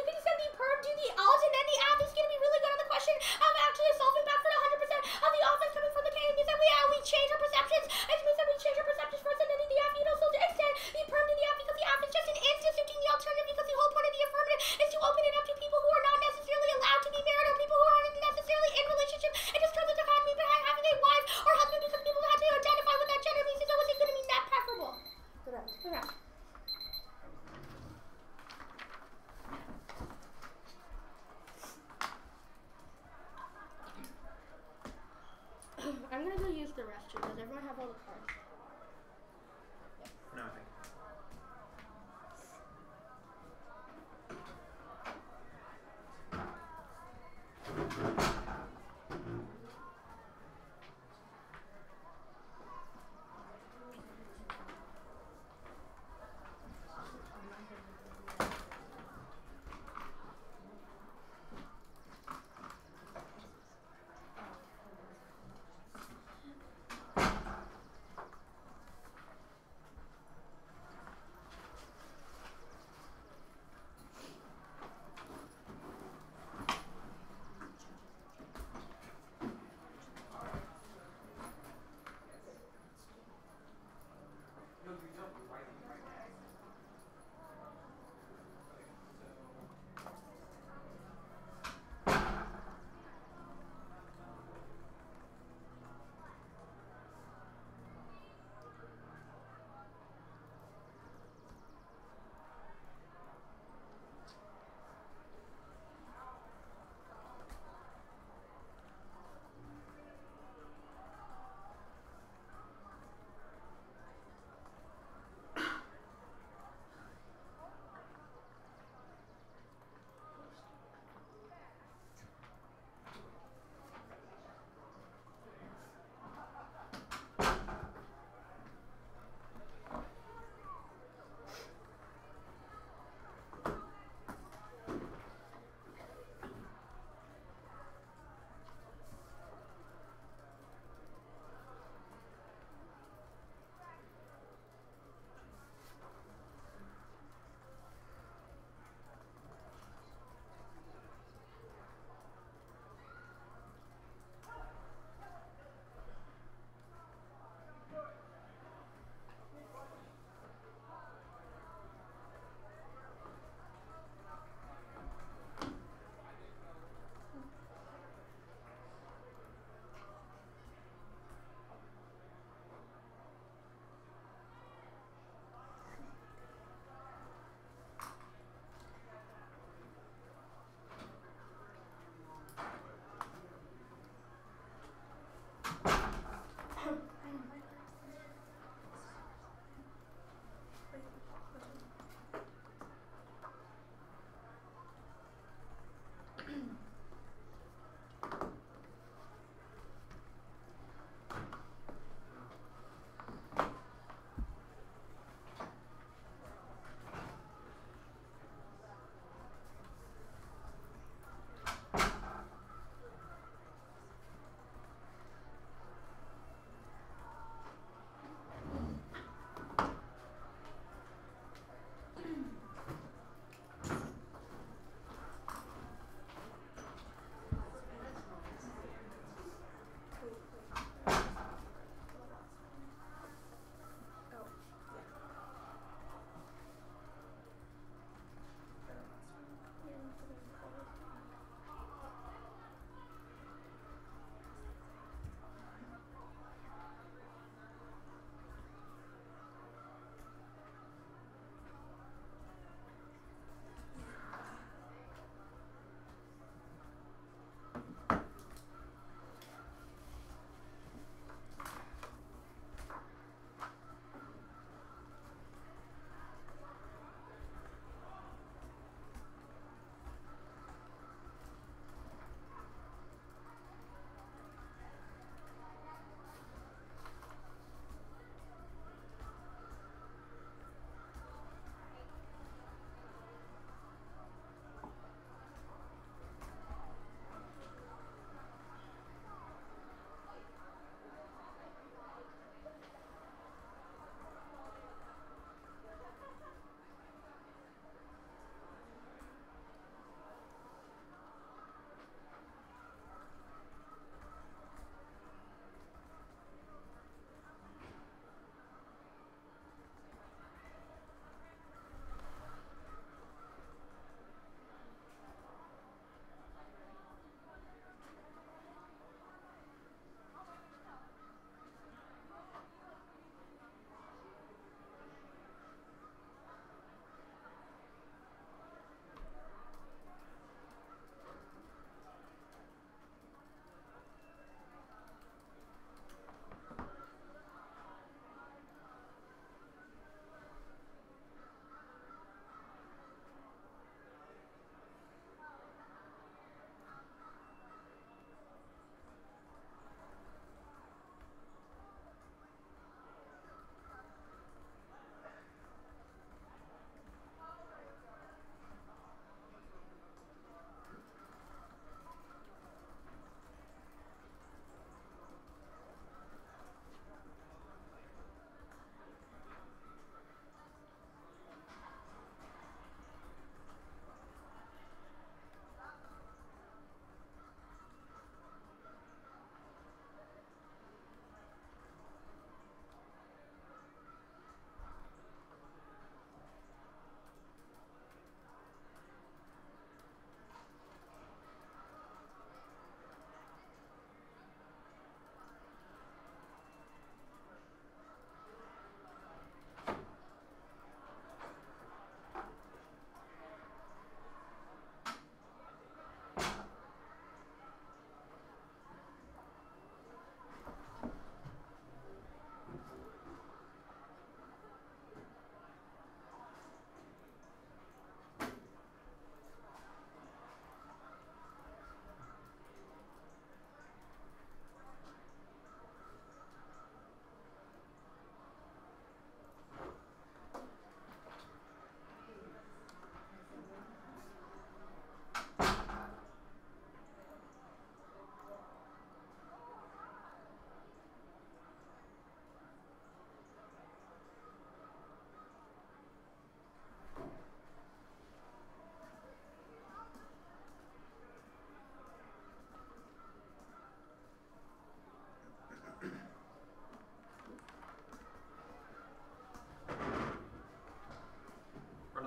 can send the perm to the alt, and then the app is going to be really good on the question of actually solving back for the 100% of the office coming from the K. It means that we change our perceptions. It means that we change our perceptions first, and then the app, you can also extend the perm to the app because the app is just an instituting the alternative because the whole point of the affirmative is to open it up to people who are not necessarily allowed to be married or people who aren't necessarily in relationship. It just turns into having a wife or husband because people have to identify with that gender means it's always going to be net preferable. Good round. I'm gonna go use the restroom. Does everyone have all the cards? No, I think.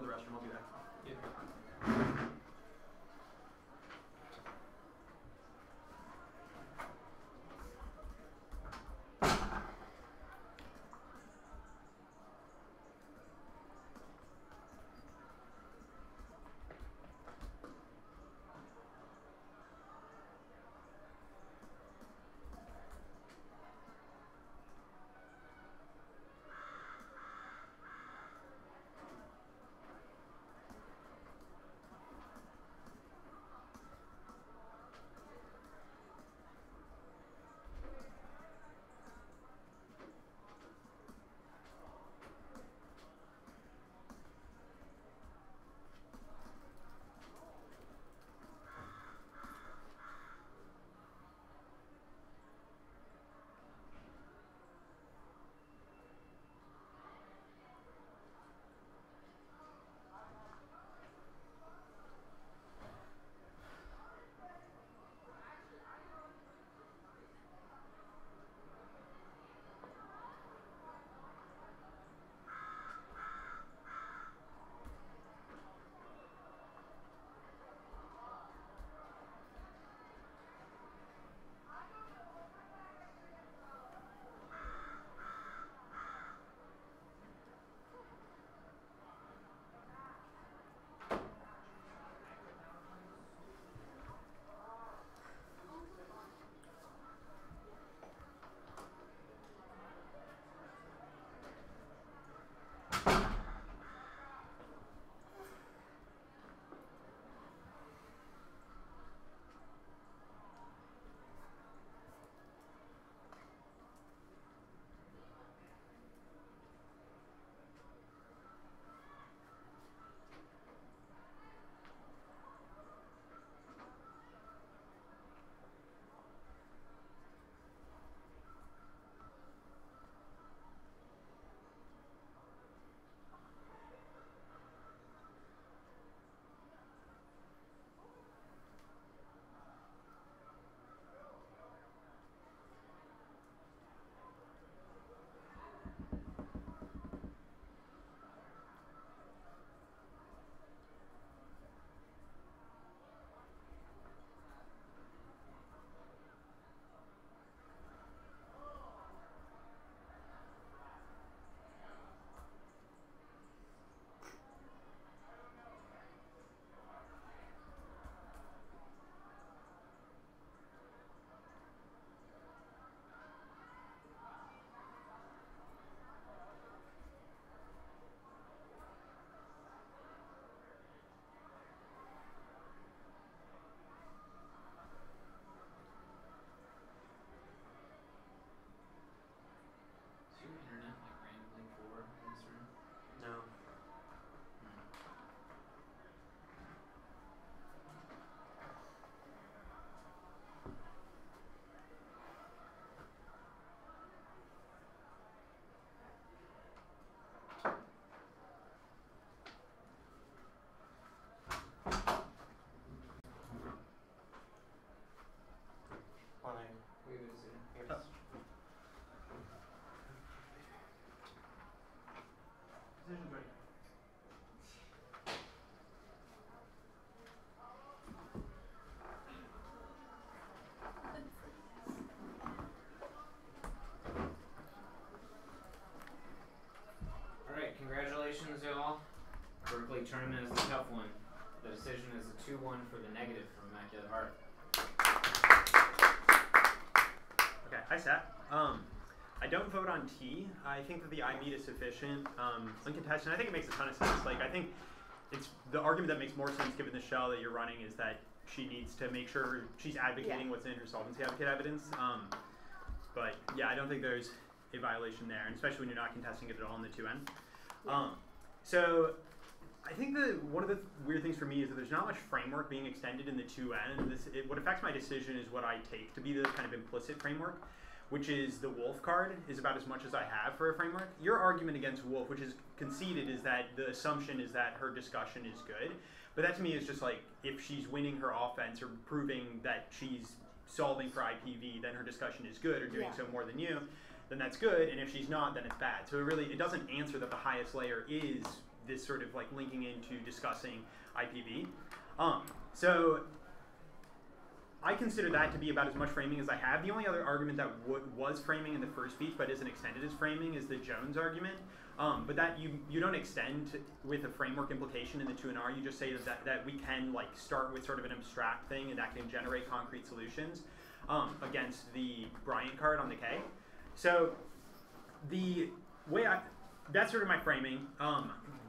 to the restroom. I'll be back. Yeah. Congratulations, y'all. Berkeley tournament is a tough one. The decision is a 2-1 for the negative from Immaculate Heart. Okay, hi, Sat. I don't vote on T. I think that the I meet is sufficient. Uncontested, I think it makes a ton of sense. Like, I think it's the argument that makes more sense given the shell that you're running is that she needs to make sure she's advocating what's in her solvency advocate evidence. But yeah, I don't think there's a violation there, and especially when you're not contesting it at all in the 2N. So I think one of the weird things for me is that there's not much framework being extended in the 2N. What affects my decision is what I take to be the kind of implicit framework, which is the Wolf card is about as much as I have for a framework. Your argument against Wolf, which is conceded, is that the assumption is that her discussion is good. But that to me is just like, if she's winning her offense or proving that she's solving for IPV, then her discussion is good, or doing so more than you, then that's good. And if she's not, then it's bad. So it doesn't answer that the highest layer is this sort of like linking into discussing IPV. So I consider that to be about as much framing as I have. The only other argument that was framing in the first speech but isn't extended as framing is the Jones argument. But that you don't extend with a framework implication in the 2NR. You just say that we can like start with sort of an abstract thing and that can generate concrete solutions against the Bryant card on the K. So the way that's sort of my framing.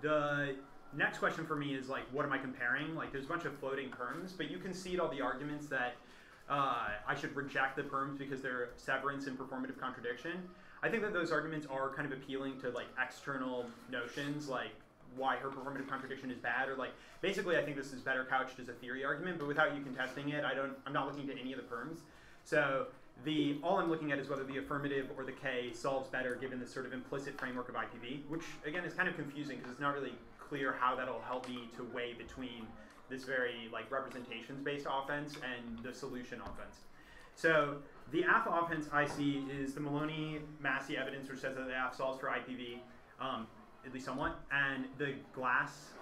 The next question for me is like, what am I comparing? Like, there's a bunch of floating perms, but you concede all the arguments that I should reject the perms because they're severance and performative contradiction. I think that those arguments are kind of appealing to like external notions, like why her performative contradiction is bad, or like basically I think this is better couched as a theory argument, but without you contesting it, I'm not looking to any of the perms. So all I'm looking at is whether the affirmative or the K solves better given this sort of implicit framework of IPV, which again is kind of confusing because it's not really clear how that'll help me to weigh between this very like representations-based offense and the solution offense. So the AF offense I see is the Maloney-Massey evidence, which says that the AF solves for IPV, at least somewhat, and the Glass,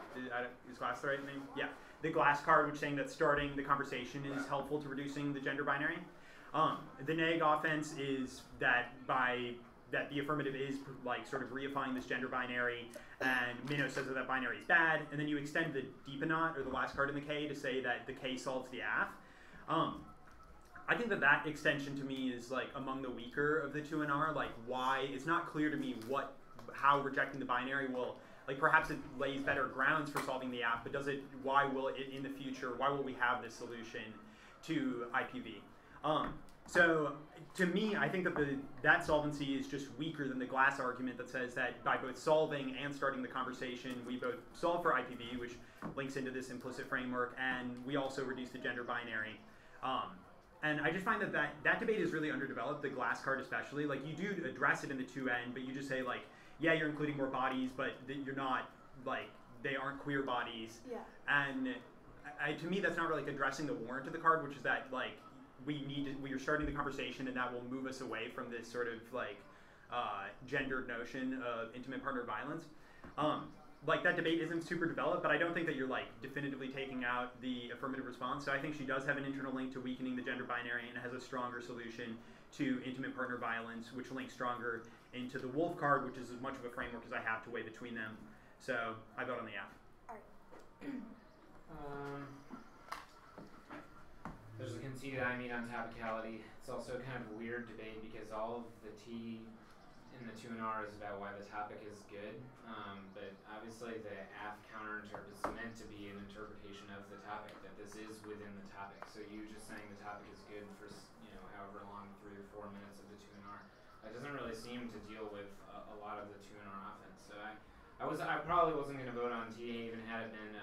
is Glass the right name? Yeah, the Glass card, which is saying that starting the conversation is helpful to reducing the gender binary. The neg offense is that that the affirmative is like sort of reifying this gender binary, and Minnow says that binary is bad, and then you extend the deepenot, or the last card in the K, to say that the K solves the AF. I think that extension to me is like among the weaker of the 2NR. Like why, it's not clear to me how rejecting the binary will, like perhaps it lays better grounds for solving the AF, but why will it in the future, why will we have this solution to IPV? So to me, I think that that solvency is just weaker than the Glass argument that says that by both solving and starting the conversation, we both solve for IPV, which links into this implicit framework, and we also reduce the gender binary. And I just find that debate is really underdeveloped, the Glass card especially. Like you do address it in the 2N, but you just say like, yeah, you're including more bodies, but you're not, like, they aren't queer bodies. Yeah. And to me, that's not really like addressing the warrant of the card, which is that like, we are starting the conversation and that will move us away from this sort of like gendered notion of intimate partner violence. Like that debate isn't super developed, but I don't think that you're like definitively taking out the affirmative response. So I think she does have an internal link to weakening the gender binary and has a stronger solution to intimate partner violence, which links stronger into the Wolf card, which is as much of a framework as I have to weigh between them. So I vote on the F. There's a conceded I mean on topicality. It's also kind of a weird debate because all of the T in the 2NR is about why the topic is good, but obviously the AF counter-interpret is meant to be an interpretation of the topic, that this is within the topic. So you just saying the topic is good for however long, 3 or 4 minutes of the 2NR, that doesn't really seem to deal with a lot of the 2NR offense. So I probably wasn't going to vote on TA even had it been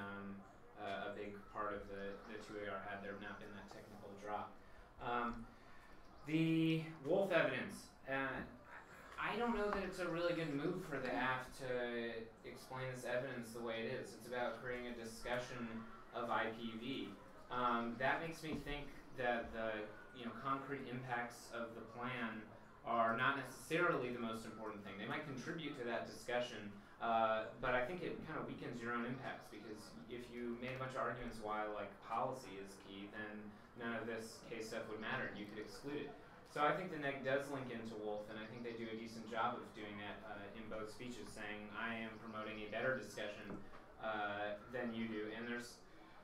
a big part of the 2AR had there not been that technical drop. The Wolf evidence. I don't know that it's a really good move for the AF to explain this evidence the way it is. It's about creating a discussion of IPV. That makes me think that the concrete impacts of the plan are not necessarily the most important thing. They might contribute to that discussion, but I think it kind of weakens your own impacts, because if you made a bunch of arguments why like policy is key, then none of this case stuff would matter and you could exclude it. So I think the neg does link into Wolf, and I think they do a decent job of doing that in both speeches, saying I am promoting a better discussion than you do. And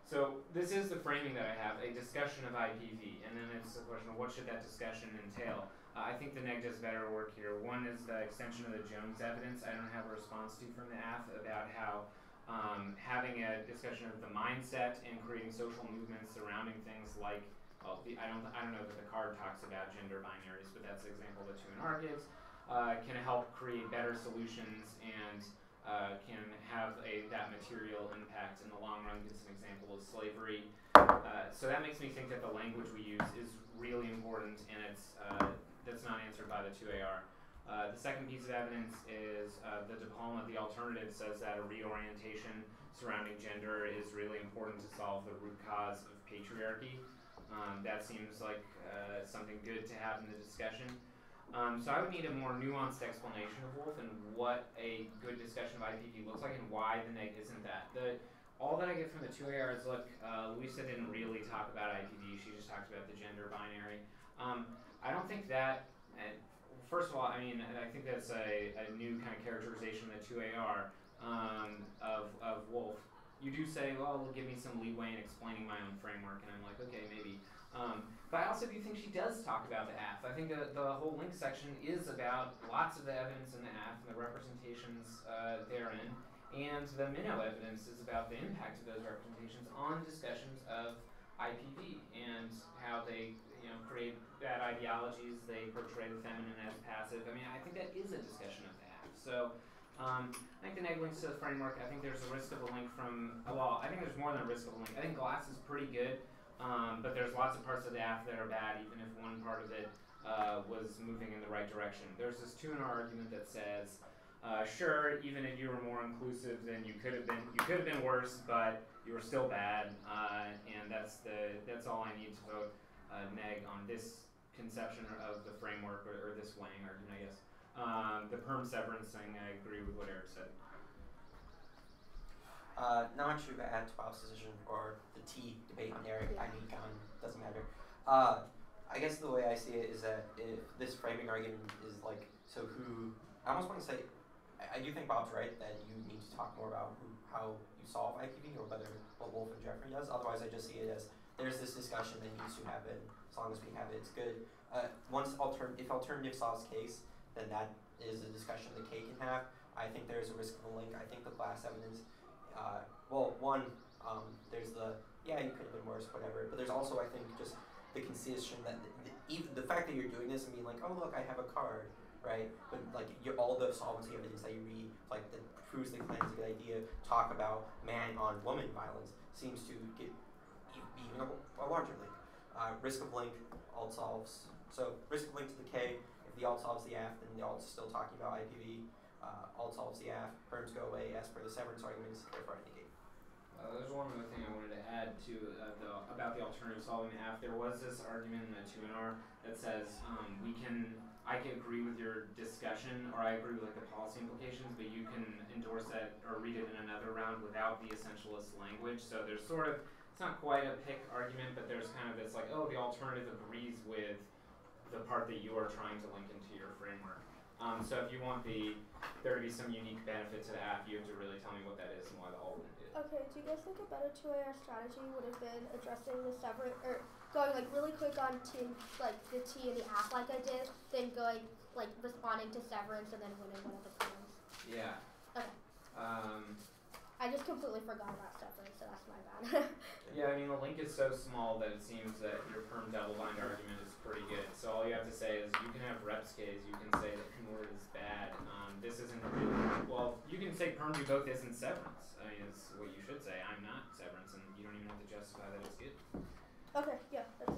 so this is the framing that I have, a discussion of IPV, and then it's the question of what should that discussion entail. I think the neg does better work here. One is the extension of the Jones evidence. I don't have a response to from the AF about how having a discussion of the mindset and creating social movements surrounding things like, well, I don't know that the card talks about gender binaries, but that's the example that 2NR gives, can help create better solutions and can have that material impact in the long run. Gives an example of slavery. So that makes me think that the language we use is really important, and that's not answered by the 2AR. The second piece of evidence is the diploma. The alternative says that a reorientation surrounding gender is really important to solve the root cause of patriarchy. That seems like something good to have in the discussion. So I would need a more nuanced explanation of Wolf and what a good discussion of IPV looks like and why the neg isn't that. All that I get from the 2AR is, look, Louisa didn't really talk about IPV, she just talked about the gender binary. I don't think that, first of all, I mean, I think that's a new kind of characterization of the 2AR of Wolf. You do say, well, give me some leeway in explaining my own framework, and I'm like, okay, maybe. But I also do think she does talk about the AF. I think the whole link section is about lots of the evidence in the AF and the representations therein, and the minnow evidence is about the impact of those representations on discussions of IPV and how they create bad ideologies, they portray the feminine as passive. I mean, I think that is a discussion of the AF. So I think the neg links to the framework. I think there's a risk of a link from, well, I think there's more than a risk of a link. I think glass is pretty good. But there's lots of parts of the AF that are bad, even if one part of it was moving in the right direction. There's this tuner argument that says, sure, even if you were more inclusive, then you could have been worse, but you were still bad, and that's all I need to vote neg on this conception of the framework or this weighing argument, I guess. The perm severance thing, I agree with what Eric said. Not sure add to Bob's decision or the T debate on Eric. I mean, doesn't matter. I guess the way I see it is that if this framing argument is like, so who, I almost want to say, I do think Bob's right that you need to talk more about how you solve IPV or whether what Wolf and Jeffrey does. Otherwise, I just see it as there's this discussion that needs to happen. As long as we have it, it's good. If alternative solves case, then that is a discussion that K can have. I think there's a risk of a link. I think the class evidence. There's you could have been worse, whatever. But there's also, I think, just the concession that even the fact that you're doing this and being like, oh look, I have a card, right? But like all the solvency evidence that you read, like that proves the claim is a good idea. Talk about man on woman violence seems to get even a larger link. Risk of link, alt solves. So risk of link to the K. If the alt solves the AF, then the alt's still talking about IPV. Alt solves the AF, perms go away as per the severance arguments, therefore I negate. There's one other thing I wanted to add to about the alternative solving the AF. There was this argument in the 2NR that says I can agree with your discussion, or I agree with like the policy implications, but you can endorse that or read it in another round without the essentialist language. So there's sort of, it's not quite a pick argument, but there's kind of this like, oh, the alternative agrees with the part that you are trying to link into your framework. So if you want there to be some unique benefit to the app, you have to really tell me what that is and why the alt link is. Okay, do you guys think a better 2AR strategy would have been addressing the severance, or going like really quick on like the T and the app like I did, then going like responding to severance and then winning one of the perms? Yeah. Okay. I just completely forgot about severance, so that's my bad. Yeah, I mean the link is so small that it seems that your perm double bind argument is pretty good. So all you have to say is you can have reps case, you can say that Conword is bad. This isn't really, well, you can say perm do both isn't severance. I mean, it's what you should say. I'm not severance, and you don't even have to justify that it's good. Okay, yeah, that's